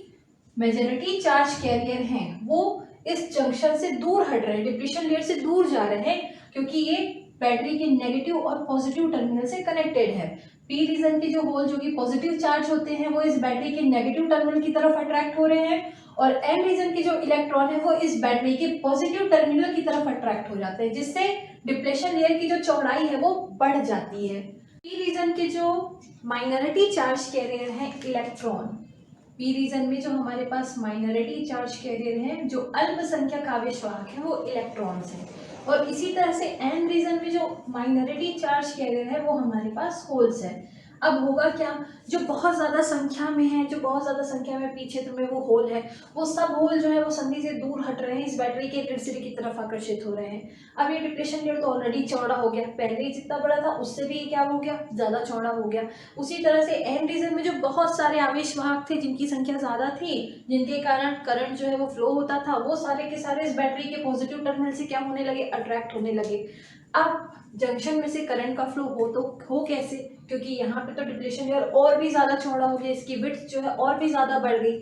A: मेजॉरिटी चार्ज कैरियर हैं वो इस जंक्शन से दूर हट रहे हैं, डिप्लेशन लेयर से दूर जा रहे हैं, क्योंकि ये बैटरी के नेगेटिव और पॉजिटिव टर्मिनल से कनेक्टेड है। पी रीजन के जो होल जो कि पॉजिटिव चार्ज होते हैं वो इस बैटरी के नेगेटिव टर्मिनल की तरफ अट्रैक्ट हो रहे हैं और एन रीजन के जो इलेक्ट्रॉन है वो इस बैटरी के पॉजिटिव टर्मिनल की तरफ अट्रैक्ट हो जाते हैं, जिससे डिप्लेशन लेयर की जो चौड़ाई है वो बढ़ जाती है। पी रीजन के जो माइनॉरिटी चार्ज कैरियर हैं इलेक्ट्रॉन, पी रीजन में जो हमारे पास माइनॉरिटी चार्ज कैरियर हैं, जो अल्पसंख्यक आवेश वाहक हैं, वो इलेक्ट्रॉन्स हैं। और इसी तरह से एन रीजन में जो माइनॉरिटी चार्ज कैरियर है वो हमारे पास होल्स है। अब होगा क्या, जो बहुत ज़्यादा संख्या में है, जो बहुत ज़्यादा संख्या में पी क्षेत्र में वो होल है, वो सब होल जो है वो संधि से दूर हट रहे हैं, इस बैटरी के ऋण सिरे की तरफ आकर्षित हो रहे हैं। अब ये डिप्लेशन लेयर तो ऑलरेडी चौड़ा हो गया, पहले ही जितना बड़ा था उससे भी क्या हो गया, ज़्यादा चौड़ा हो गया। उसी तरह से एन रीजन में जो बहुत सारे आवेश वाहक थे जिनकी संख्या ज़्यादा थी, जिनके कारण करंट जो है वो फ्लो होता था, वो सारे के सारे इस बैटरी के पॉजिटिव टर्मिनल से क्या होने लगे, अट्रैक्ट होने लगे। अब जंक्शन में से करंट का फ्लो हो तो हो कैसे, क्योंकि यहाँ पे तो डिप्लेशन लेयर और भी ज़्यादा चौड़ा हो गया, इसकी विड्थ जो है और भी ज़्यादा बढ़ गई।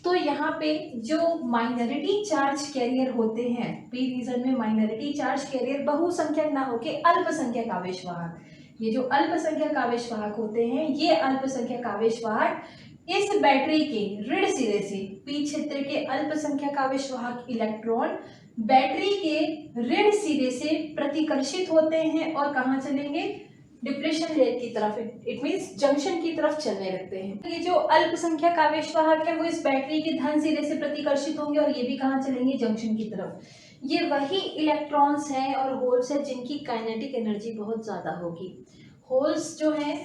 A: तो यहाँ पे जो माइनॉरिटी चार्ज कैरियर होते हैं, पी रीजन में माइनॉरिटी चार्ज कैरियर बहुसंख्यक ना होके अल्पसंख्यक आवेशवाहक, ये जो अल्पसंख्यक आवेशवाहक होते हैं, ये अल्पसंख्यक आवेशवाहक इस बैटरी के ऋण सिरे से, पी क्षेत्र के अल्पसंख्यक आवेशवाहक इलेक्ट्रॉन बैटरी के ऋण सिरे से प्रतिकर्षित होते हैं और कहाँ चलेंगे, डिप्लेशन लेयर की तरफ, इट मींस जंक्शन की तरफ चलने लगते हैं। ये जो अल्पसंख्यक आवेशवाहक है वो इस बैटरी के धन सिरे से प्रतिकर्षित होंगे और ये भी कहाँ चलेंगे, जंक्शन की तरफ। ये वही इलेक्ट्रॉन्स हैं और होल्स हैं जिनकी काइनेटिक एनर्जी बहुत ज्यादा होगी। होल्स जो है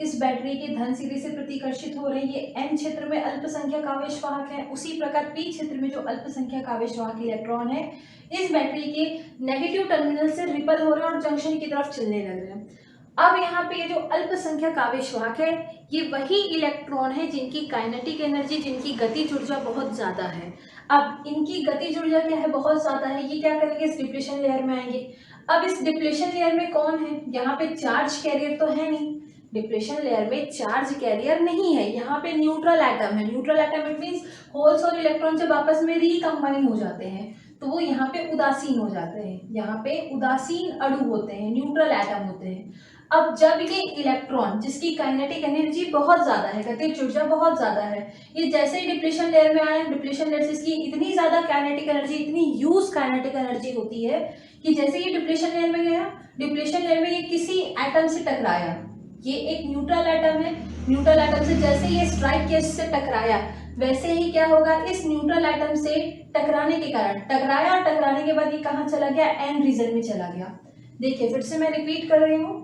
A: इस बैटरी के धन सिरे से प्रतिकर्षित हो रहे हैं, ये एन क्षेत्र में अल्पसंख्यक आवेशवाहक है। उसी प्रकार पी क्षेत्र में जो अल्पसंख्यक आवेशवाहक इलेक्ट्रॉन है इस बैटरी के नेगेटिव टर्मिनल से रिपल हो रहे हैं और जंक्शन की तरफ चलने लग रहे हैं। अब यहाँ पे ये जो अल्पसंख्यक आवेशवाहक है ये वही इलेक्ट्रॉन है जिनकी काइनेटिक एनर्जी, जिनकी गतिज ऊर्जा बहुत ज्यादा है। अब इनकी गतिज ऊर्जा क्या है, बहुत ज्यादा है, ये क्या करेंगे, इस डिप्लेशन लेयर में आएंगे। अब इस डिप्लेशन लेयर में कौन है, यहाँ पे चार्ज कैरियर तो है नहीं, डिप्लेशन लेयर में चार्ज कैरियर नहीं है, यहाँ पे न्यूट्रल एटम है। Neutral atom it means holes और इलेक्ट्रॉन जब आपस में रिकम्बाइन हो जाते हैं तो वो यहाँ पे उदासीन हो जाते हैं, यहाँ पे उदासीन अणु होते हैं, न्यूट्रल एटम होते हैं। अब जब ये इलेक्ट्रॉन जिसकी काइनेटिक एनर्जी बहुत ज्यादा है, गतिज ऊर्जा बहुत ज्यादा है, ये जैसे ही डिप्लेशन लेयर में आए, डिप्लेशन लेयर से इसकी इतनी ज्यादा काइनेटिक एनर्जी, इतनी ह्यूज काइनेटिक एनर्जी होती है कि जैसे ये डिप्लेशन लेयर में गया, डिप्लेशन लेयर में ये किसी एटम से टकराया, ये एक न्यूट्रल एटम है, न्यूट्रल एटम से जैसे ये स्ट्राइक किया, इससे टकराया, वैसे ही क्या होगा, इस न्यूट्रल एटम से टकराने के कारण टकराया और टकराने के बाद ये कहाँ चला गया, एन रीजन में चला गया। देखिए फिर से मैं रिपीट कर रही हूँ,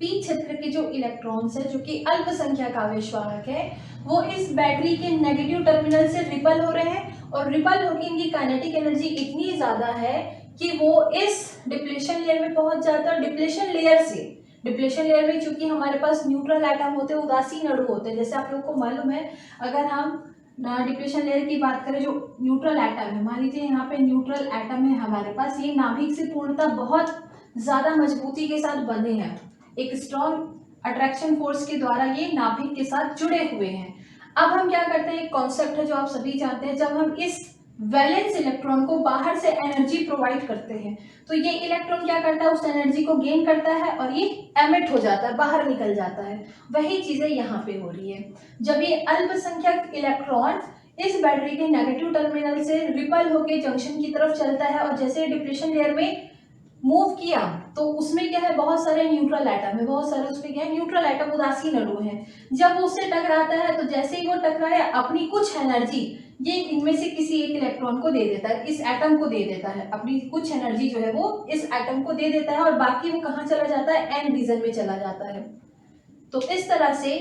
A: पी क्षेत्र के जो इलेक्ट्रॉन्स है जो कि अल्पसंख्यक आवेशवाहक है, वो इस बैटरी के नेगेटिव टर्मिनल से रिपल हो रहे हैं और रिपल होकर इनकी काइनेटिक एनर्जी इतनी ज्यादा है कि वो इस डिप्लेशन लेयर में पहुंच जाता है। डिप्लेशन लेयर से, डिप्लेशन लेयर में चूंकि हमारे पास न्यूट्रल एटम होते हैं, उदासीन अणु होते हैं, जैसे आप लोग को मालूम है, अगर हम डिप्लेशन लेयर की बात करें, जो न्यूट्रल एटम है, मान लीजिए यहाँ पे न्यूट्रल एटम है हमारे पास, ये नाभिक से पूर्णतः बहुत ज्यादा मजबूती के साथ बंधे हैं, एक स्ट्रॉन्ग अट्रैक्शन फोर्स के द्वारा ये नाभिक के साथ जुड़े हुए हैं। अब हम क्या करते हैं, एक कॉन्सेप्ट है जो आप सभी जानते हैं, जब हम इस वैलेंस इलेक्ट्रॉन को बाहर से एनर्जी प्रोवाइड करते हैं तो ये इलेक्ट्रॉन क्या करता है, उस एनर्जी को गेन करता है और ये एमिट हो जाता है, बाहर निकल जाता है। वही चीजें यहाँ पे हो रही है, जब ये अल्पसंख्यक इलेक्ट्रॉन इस बैटरी के नेगेटिव टर्मिनल से रिपल होकर जंक्शन की तरफ चलता है और जैसे डिप्लेशन लेयर में मूव किया तो उसमें क्या है, बहुत सारे न्यूट्रल एटम है, बहुत सारे उसमें क्या है, न्यूट्रल एटम उदासीन अणु है। जब वो उससे टकराता है तो जैसे ही वो टकराया, अपनी कुछ एनर्जी ये इनमें से किसी एक इलेक्ट्रॉन को दे देता है, इस एटम को दे देता है, अपनी कुछ एनर्जी जो है वो इस एटम को दे देता है और बाकी वो कहाँ चला जाता है, एन रीजन में चला जाता है। तो इस तरह से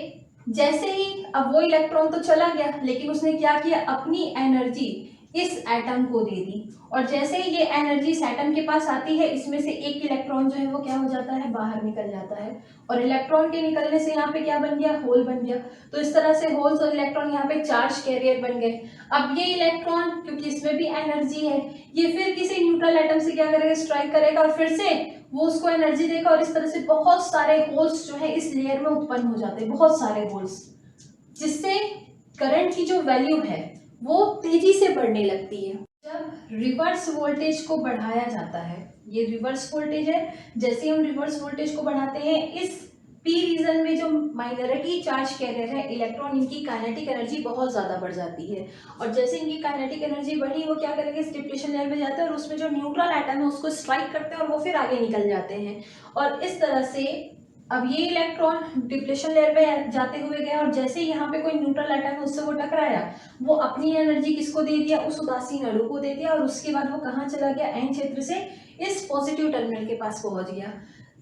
A: जैसे ही अब वो इलेक्ट्रॉन तो चला गया, लेकिन उसने क्या किया, अपनी एनर्जी इस एटम को दे दी और जैसे ही ये एनर्जी इस एटम के पास आती है, इसमें से एक इलेक्ट्रॉन जो है वो क्या हो जाता है, बाहर निकल जाता है और इलेक्ट्रॉन के निकलने से यहाँ पे क्या बन गया, होल बन गया। तो इस तरह से होल्स और इलेक्ट्रॉन यहाँ पे चार्ज कैरियर बन गए। अब ये इलेक्ट्रॉन, क्योंकि इसमें भी एनर्जी है, ये फिर किसी न्यूट्रल एटम से क्या करेगा, स्ट्राइक करेगा और फिर से वो उसको एनर्जी देगा और इस तरह से बहुत सारे होल्स जो है इस लेयर में उत्पन्न हो जाते हैं, बहुत सारे होल्स, जिससे करंट की जो वैल्यू है वो तेजी से बढ़ने लगती है। जब रिवर्स वोल्टेज को बढ़ाया जाता है, ये रिवर्स वोल्टेज है, जैसे हम रिवर्स वोल्टेज को बढ़ाते हैं, इस पी रीजन में जो माइनॉरिटी चार्ज कैरियर है इलेक्ट्रॉन, इनकी काइनेटिक एनर्जी बहुत ज्यादा बढ़ जाती है और जैसे इनकी काइनेटिक एनर्जी बढ़ी, वो क्या करेंगे, इस डिप्लेशन लेयर में जाते हैं और उसमें जो न्यूट्रल एटम है उसको स्ट्राइक करते हैं और वो फिर आगे निकल जाते हैं। और इस तरह से अब ये इलेक्ट्रॉन डिप्लेशन लेयर में जाते हुए गया और जैसे ही यहाँ पे कोई न्यूट्रल एटम है उससे वो टकराया, वो अपनी एनर्जी किसको दे दिया, उस उदासीन अणु को दे दिया और उसके बाद वो कहाँ चला गया, एन क्षेत्र से इस पॉजिटिव टर्मिनल के पास पहुंच गया।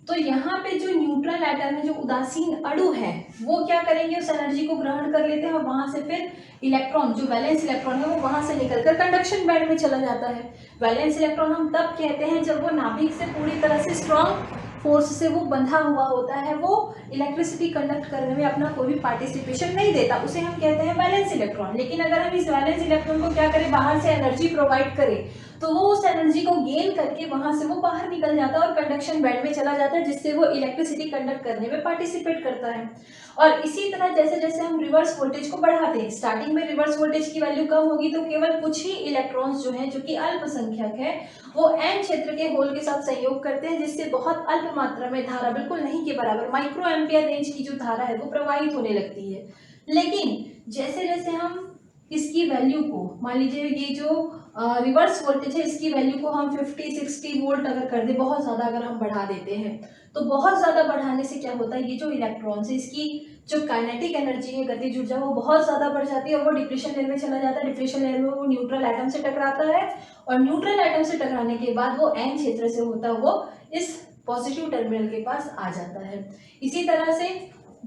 A: तो यहाँ पे जो न्यूट्रल एटम है, जो उदासीन अणु है, वो क्या करेंगे, उस एनर्जी को ग्रहण कर लेते हैं और वहां से फिर इलेक्ट्रॉन, जो वैलेंस इलेक्ट्रॉन है, वो वहां से निकलकर कंडक्शन बैंड में चला जाता है। वैलेंस इलेक्ट्रॉन हम तब कहते हैं जब वो नाभिक से पूरी तरह से स्ट्रॉन्ग फोर्स से वो बंधा हुआ होता है, वो इलेक्ट्रिसिटी कंडक्ट करने में अपना कोई भी पार्टिसिपेशन नहीं देता, उसे हम कहते हैं वैलेंस इलेक्ट्रॉन। लेकिन अगर हम इस वैलेंस इलेक्ट्रॉन को क्या करें, बाहर से एनर्जी प्रोवाइड करें, तो वो उस एनर्जी को गेन करके वहां से वो बाहर निकल जाता है और कंडक्शन बैंड में चला जाता है, जिससे वो इलेक्ट्रिसिटी कंडक्ट करने में पार्टिसिपेट करता है। और इसी तरह जैसे जैसे हम रिवर्स वोल्टेज को बढ़ाते हैं, स्टार्टिंग में रिवर्स वोल्टेज की वैल्यू कम होगी तो केवल कुछ ही इलेक्ट्रॉन्स जो हैं, जो कि अल्पसंख्यक है, वो एन क्षेत्र के होल के साथ संयोग करते हैं, जिससे बहुत अल्प मात्रा में धारा, बिल्कुल नहीं के बराबर, माइक्रो एम्पियर रेंज की जो धारा है वो प्रवाहित होने लगती है। लेकिन जैसे जैसे हम इसकी वैल्यू को, मान लीजिए ये जो रिवर्स वोल्टेज है, इसकी वैल्यू को हम 50-60 वोल्ट अगर कर दे, बहुत ज़्यादा अगर हम बढ़ा देते हैं, तो बहुत ज़्यादा बढ़ाने से क्या होता है, ये जो इलेक्ट्रॉन्स है, इसकी जो काइनेटिक एनर्जी है, गतिज ऊर्जा, वो बहुत ज़्यादा बढ़ जाती है और वो डिप्लेशन लेयर में चला जाता है। डिप्लेशन लेयर में वो न्यूट्रल एटम से टकराता है और न्यूट्रल एटम से टकराने के बाद वो एन क्षेत्र से होता है वो इस पॉजिटिव टर्मिनल के पास आ जाता है। इसी तरह से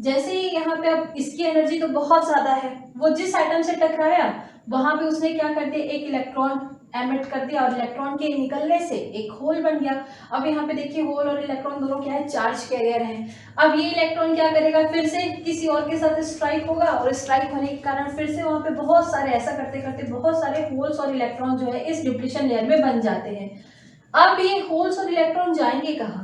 A: जैसे ही यहाँ पे अब इसकी एनर्जी तो बहुत ज्यादा है, वो जिस एटम से टकराया वहां पे उसने क्या कर दिया, एक इलेक्ट्रॉन एमिट कर दिया और इलेक्ट्रॉन के निकलने से एक होल बन गया। अब यहाँ पे देखिए होल और इलेक्ट्रॉन दोनों क्या है, चार्ज कैरियर हैं। अब ये इलेक्ट्रॉन क्या करेगा, फिर से किसी और के साथ स्ट्राइक होगा और स्ट्राइक होने के कारण फिर से वहां पे बहुत सारे, ऐसा करते करते बहुत सारे होल्स और इलेक्ट्रॉन जो है इस डिप्लीशन लेयर में बन जाते हैं। अब ये होल्स और इलेक्ट्रॉन जाएंगे कहाँ,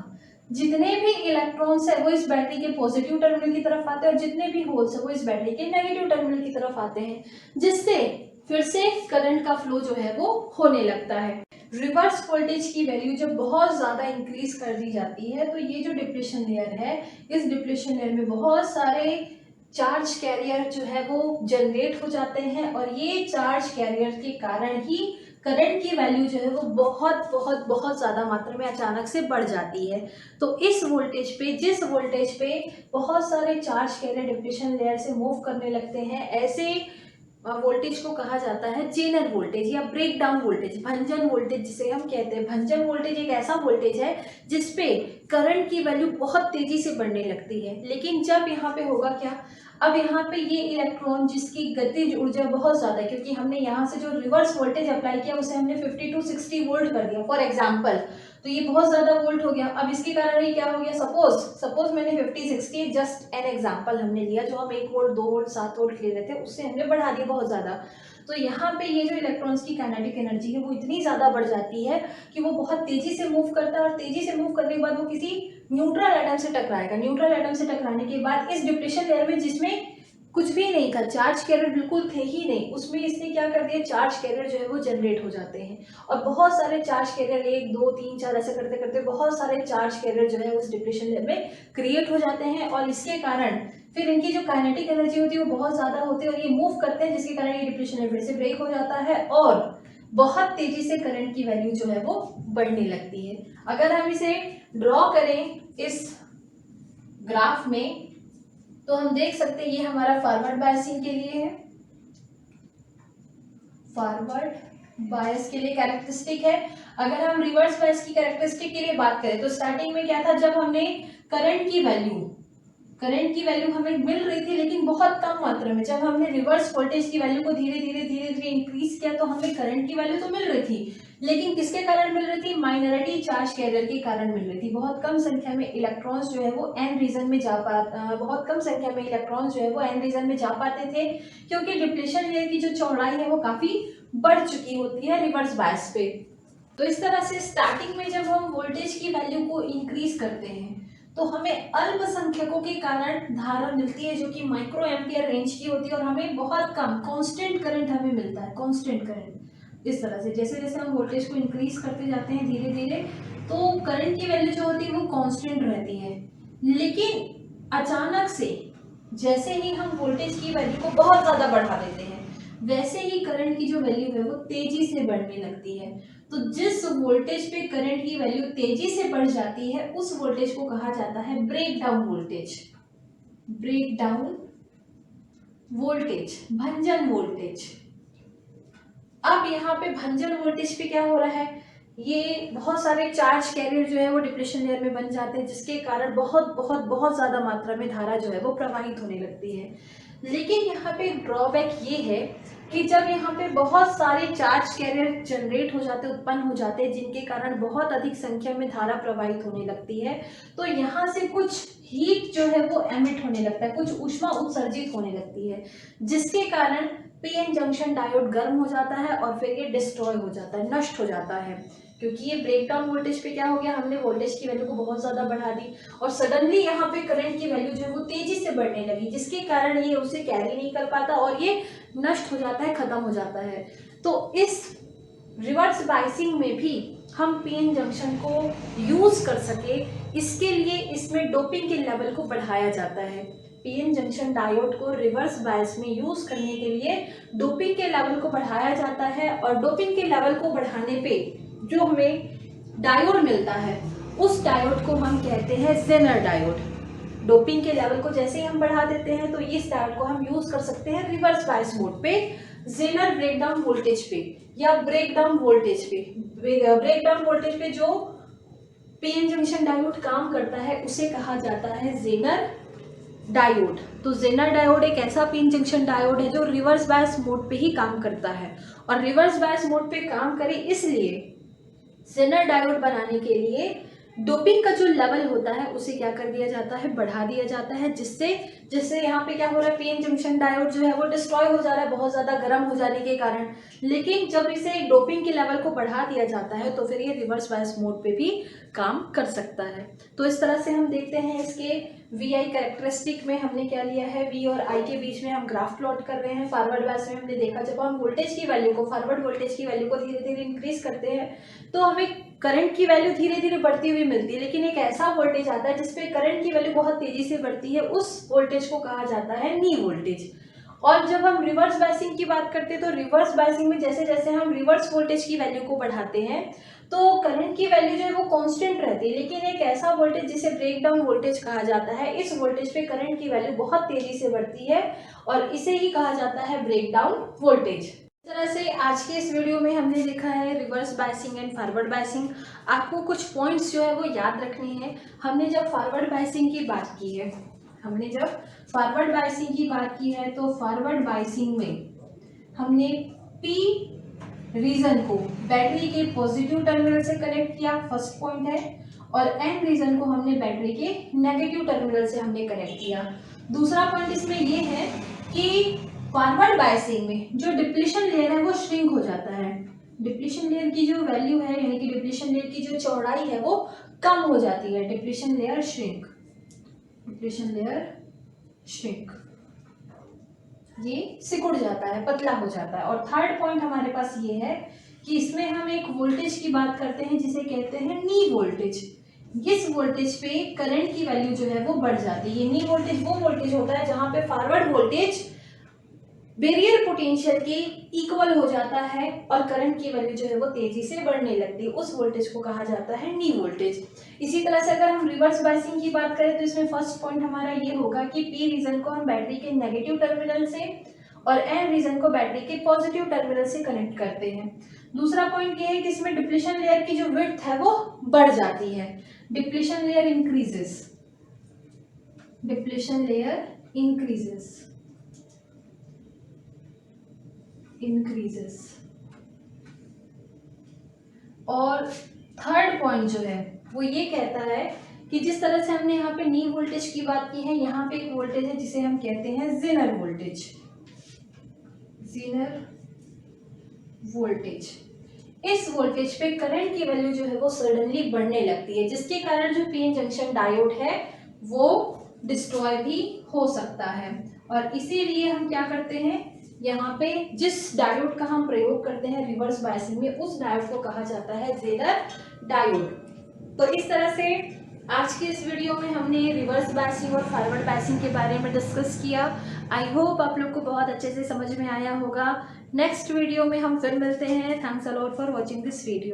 A: जितने भी इलेक्ट्रॉन्स है वो इस बैटरी के पॉजिटिव टर्मिनल की तरफ आते हैं और जितने भी होल्स है वो इस बैटरी के नेगेटिव टर्मिनल की तरफ आते हैं, जिससे फिर से करंट का फ्लो जो है वो होने लगता है। रिवर्स वोल्टेज की वैल्यू जब बहुत ज्यादा इंक्रीज कर दी जाती है तो ये जो डिप्लेशन लेयर है, इस डिप्लेशन लेयर में बहुत सारे चार्ज कैरियर जो है वो जनरेट हो जाते हैं और ये चार्ज कैरियर के कारण ही करंट की वैल्यू जो है वो बहुत बहुत बहुत ज़्यादा मात्रा में अचानक से बढ़ जाती है। तो इस वोल्टेज पे, जिस वोल्टेज पे बहुत सारे चार्ज कैरियर डिप्लेशन लेयर से मूव करने लगते हैं, ऐसे वोल्टेज को कहा जाता है जेनर वोल्टेज या ब्रेक डाउन वोल्टेज, भंजन वोल्टेज जिसे हम कहते हैं। भंजन वोल्टेज एक ऐसा वोल्टेज है जिसपे करंट की वैल्यू बहुत तेजी से बढ़ने लगती है। लेकिन जब यहाँ पे होगा क्या, अब यहाँ पे ये इलेक्ट्रॉन जिसकी गतिज ऊर्जा बहुत ज्यादा है, क्योंकि हमने यहाँ से जो रिवर्स वोल्टेज अप्लाई किया उसे हमने 50-60 वोल्ट कर दिया फॉर एग्जाम्पल, तो ये बहुत ज्यादा वोल्ट हो गया। अब इसके कारण ये क्या हो गया, सपोज मैंने 50-60 जस्ट एन एग्जाम्पल हमने लिया, जो हम 1 वोल्ट 2 वोल्ट 7 वोल्ट ले रहे थे उससे हमने बढ़ा दिया बहुत ज्यादा। तो यहाँ पे ये जो इलेक्ट्रॉन्स की काइनेटिक एनर्जी है वो इतनी ज्यादा बढ़ जाती है कि वो बहुत तेजी से मूव करता है और तेजी से मूव करने के बाद वो किसी न्यूट्रल एटम से टकराएगा। न्यूट्रल एटम से टकराने के बाद इस डिप्लेशन लेयर में, जिसमें कुछ भी नहीं था, चार्ज कैरियर बिल्कुल थे ही नहीं, उसमें इसने क्या कर दिया, चार्ज कैरियर जो है वो जनरेट हो जाते हैं और बहुत सारे चार्ज कैरियर 1 2 3 4 ऐसे करते करते बहुत सारे चार्ज कैरियर जो है उस डिप्लेशन लेयर में क्रिएट हो जाते हैं और इसके कारण फिर इनकी जो काइनेटिक एनर्जी होती है वो बहुत ज्यादा होती है और ये मूव करते हैं, जिसके कारण ये डिप्लेशन लेयर फिर से ब्रेक हो जाता है और बहुत तेजी से करंट की वैल्यू जो है वो बढ़ने लगती है। अगर हम इसे ड्रॉ करें इस ग्राफ में तो हम देख सकते हैं ये हमारा फॉरवर्ड बायसिंग के लिए है, फॉरवर्ड बायस के लिए कैरेक्टरिस्टिक है। अगर हम रिवर्स बायस की कैरेक्टरिस्टिक के लिए बात करें तो स्टार्टिंग में क्या था, जब हमने करंट की वैल्यू हमें मिल रही थी लेकिन बहुत कम मात्रा में, जब हमने रिवर्स वोल्टेज की वैल्यू को धीरे धीरे इंक्रीज किया तो हमें करंट की वैल्यू तो मिल रही थी, लेकिन किसके कारण मिल रही थी, माइनॉरिटी चार्ज कैरियर के कारण मिल रही थी। बहुत कम संख्या में इलेक्ट्रॉन्स जो है वो एन रीजन में जा बहुत कम संख्या में इलेक्ट्रॉन्स जो है वो एन रीजन में जा पाते थे, क्योंकि डिप्लेशन लेयर की जो चौड़ाई है वो काफी बढ़ चुकी होती है रिवर्स बायस पे। तो इस तरह से स्टार्टिंग में जब हम वोल्टेज की वैल्यू को इंक्रीज करते हैं तो हमें अल्पसंख्यकों के कारण धारा मिलती है जो कि माइक्रो एम्पियर रेंज की होती है और हमें बहुत कम कांस्टेंट करंट हमें मिलता है, कांस्टेंट करंट। इस तरह से जैसे जैसे हम वोल्टेज को इंक्रीज करते जाते हैं धीरे धीरे तो करंट की वैल्यू जो होती है वो कांस्टेंट रहती है। लेकिन अचानक से जैसे ही हम वोल्टेज की वैल्यू को बहुत ज्यादा बढ़ा देते हैं वैसे ही करंट की जो वैल्यू है वो तेजी से बढ़ने लगती है। तो जिस वोल्टेज पे करंट की वैल्यू तेजी से बढ़ जाती है उस वोल्टेज को कहा जाता है break down voltage, break down voltage, भंजन वोल्टेज। अब यहाँ पे भंजन वोल्टेज पे क्या हो रहा है, ये बहुत सारे चार्ज कैरियर जो है वो डिप्लेशन लेयर में बन जाते हैं, जिसके कारण बहुत बहुत बहुत ज़्यादा मात्रा में धारा जो है वो प्रवाहित होने लगती है। लेकिन यहाँ पे ड्रॉबैक ये है कि जब यहाँ पे बहुत सारे चार्ज कैरियर जनरेट हो जाते, उत्पन्न हो जाते हैं, जिनके कारण बहुत अधिक संख्या में धारा प्रवाहित होने लगती है, तो यहाँ से कुछ हीट जो है वो एमिट होने लगता है, कुछ ऊष्मा उत्सर्जित होने लगती है, जिसके कारण पीएन जंक्शन डायोड गर्म हो जाता है और फिर ये डिस्ट्रॉय हो जाता है, नष्ट हो जाता है। क्योंकि ये ब्रेकडाउन वोल्टेज पे क्या हो गया, हमने वोल्टेज की वैल्यू को बहुत ज़्यादा बढ़ा दी और सडनली यहाँ पे करंट की वैल्यू जो है वो तेजी से बढ़ने लगी, जिसके कारण ये उसे कैरी नहीं कर पाता और ये नष्ट हो जाता है, खत्म हो जाता है। तो इस रिवर्स बाइसिंग में भी हम पीएन जंक्शन को यूज़ कर सके, इसके लिए इसमें डोपिंग के लेवल को बढ़ाया जाता है। पीएन जंक्शन डायोड को रिवर्स बायस में यूज़ करने के लिए डोपिंग के लेवल को बढ़ाया जाता है और डोपिंग के लेवल को बढ़ाने पे जो हमें डायोड मिलता है उस डायोड को हम कहते हैं जेनर डायोड। डोपिंग के लेवल को जैसे ही हम बढ़ा देते हैं तो इस डायोड को हम यूज़ कर सकते हैं रिवर्स बायस मोड पे, जेनर ब्रेकडाउन वोल्टेज पे या ब्रेकडाउन वोल्टेज पे। ब्रेकडाउन वोल्टेज पे जो पीएन जंक्शन डायोड काम करता है उसे कहा जाता है जेनर डायोड। तो जेनर डायोड एक ऐसा पीएन जंक्शन डायोड है जो रिवर्स बायस मोड पे ही काम करता है, और रिवर्स बायस मोड पे काम करे इसलिए जेनर डायोड बनाने के लिए डोपिंग का जो लेवल होता है उसे क्या कर दिया जाता है, बढ़ा दिया जाता है, जिससे यहाँ पे क्या हो रहा है, पीएन जंक्शन डायोड जो है वो डिस्ट्रॉय हो जा रहा है बहुत ज़्यादा गर्म हो जाने के कारण। लेकिन जब इसे डोपिंग के लेवल को बढ़ा दिया जाता है तो फिर ये रिवर्स बायस मोड पे भी काम कर सकता है। तो इस तरह से हम देखते हैं इसके वी आई कैरेक्टरिस्टिक में हमने क्या लिया है, वी और आई के बीच में हम ग्राफ प्लॉट कर रहे हैं। फॉरवर्ड बायस में हमने देखा जब हम वोल्टेज की वैल्यू को, फॉरवर्ड वोल्टेज की वैल्यू को धीरे धीरे इंक्रीज करते हैं तो हमें करंट की वैल्यू धीरे धीरे बढ़ती हुई मिलती है। लेकिन एक ऐसा वोल्टेज आता है जिसपे करंट की वैल्यू बहुत तेजी से बढ़ती है, उस वोल्टेज को कहा जाता है नी वोल्टेज। और जब हम रिवर्स बायसिंग की बात करते हैं तो रिवर्स बायसिंग में जैसे जैसे हम रिवर्स वोल्टेज की वैल्यू को बढ़ाते हैं तो करंट की वैल्यू जो है वो कांस्टेंट रहती है, लेकिन एक ऐसा वोल्टेज जिसे ब्रेकडाउन वोल्टेज कहा जाता है, इस वोल्टेज पे करंट की वैल्यू बहुत तेजी से बढ़ती है और इसे ही कहा जाता है ब्रेकडाउन वोल्टेज। इस तरह से आज के इस वीडियो में हमने देखा है reverse biasing and forward biasing. आपको कुछ पॉइंट्स जो है वो याद रखने हैं। हमने जब फॉरवर्ड बायसिंग की बात की है, तो फॉरवर्ड बायसिंग में हमने पी रीजन को बैटरी के पॉजिटिव टर्मिनल से कनेक्ट किया, फर्स्ट पॉइंट है, और एन रीजन को हमने बैटरी के नेगेटिव टर्मिनल से हमने कनेक्ट किया। दूसरा पॉइंट इसमें ये है कि फॉरवर्ड बायसिंग में जो डिप्लीशन लेयर है वो श्रिंक हो जाता है। डिप्लीशन लेयर की जो वैल्यू है, यानी कि डिप्लीशन लेयर की जो चौड़ाई है वो कम हो जाती है। डिप्लीशन लेयर श्रिंक, ये सिकुड़ जाता है, पतला हो जाता है। और थर्ड पॉइंट हमारे पास ये है कि इसमें हम एक वोल्टेज की बात करते हैं जिसे कहते हैं नी वोल्टेज। इस वोल्टेज पे करंट की वैल्यू जो है वो बढ़ जाती है। ये नी वोल्टेज वो वोल्टेज होता है जहां पे फॉरवर्ड वोल्टेज बैरियर पोटेंशियल के इक्वल हो जाता है और करंट की वैल्यू जो है वो तेजी से बढ़ने लगती है, उस वोल्टेज को कहा जाता है नी वोल्टेज। इसी तरह से अगर हम रिवर्स बायसिंग की बात करें तो इसमें फर्स्ट पॉइंट हमारा ये होगा कि पी रीजन को हम बैटरी के नेगेटिव टर्मिनल से और एन रीजन को बैटरी के पॉजिटिव टर्मिनल से कनेक्ट करते हैं। दूसरा पॉइंट ये है कि इसमें डिप्लीशन लेयर की जो विड्थ है वो बढ़ जाती है। Depletion layer increases. और थर्ड पॉइंट जो है वो ये कहता है कि जिस तरह से हमने यहाँ पे नी वोल्टेज की बात की है, यहाँ पे एक वोल्टेज है जिसे हम कहते हैं जेनर वोल्टेज। इस वोल्टेज पे करंट की वैल्यू जो है वो सडनली बढ़ने लगती है, जिसके कारण जो पीएन जंक्शन डायोड है वो डिस्ट्रॉय भी हो सकता है। और इसीलिए हम क्या करते हैं, यहाँ पे जिस डायोड का हम प्रयोग करते हैं रिवर्स बायसिंग में, उस डायोड को कहा जाता है जेनर डायोड। तो इस तरह से आज के इस वीडियो में हमने रिवर्स बायसिंग और फॉरवर्ड बायसिंग के बारे में डिस्कस किया। आई होप आप लोग को बहुत अच्छे से समझ में आया होगा। नेक्स्ट वीडियो में हम फिर मिलते हैं। Thanks a lot for watching this video.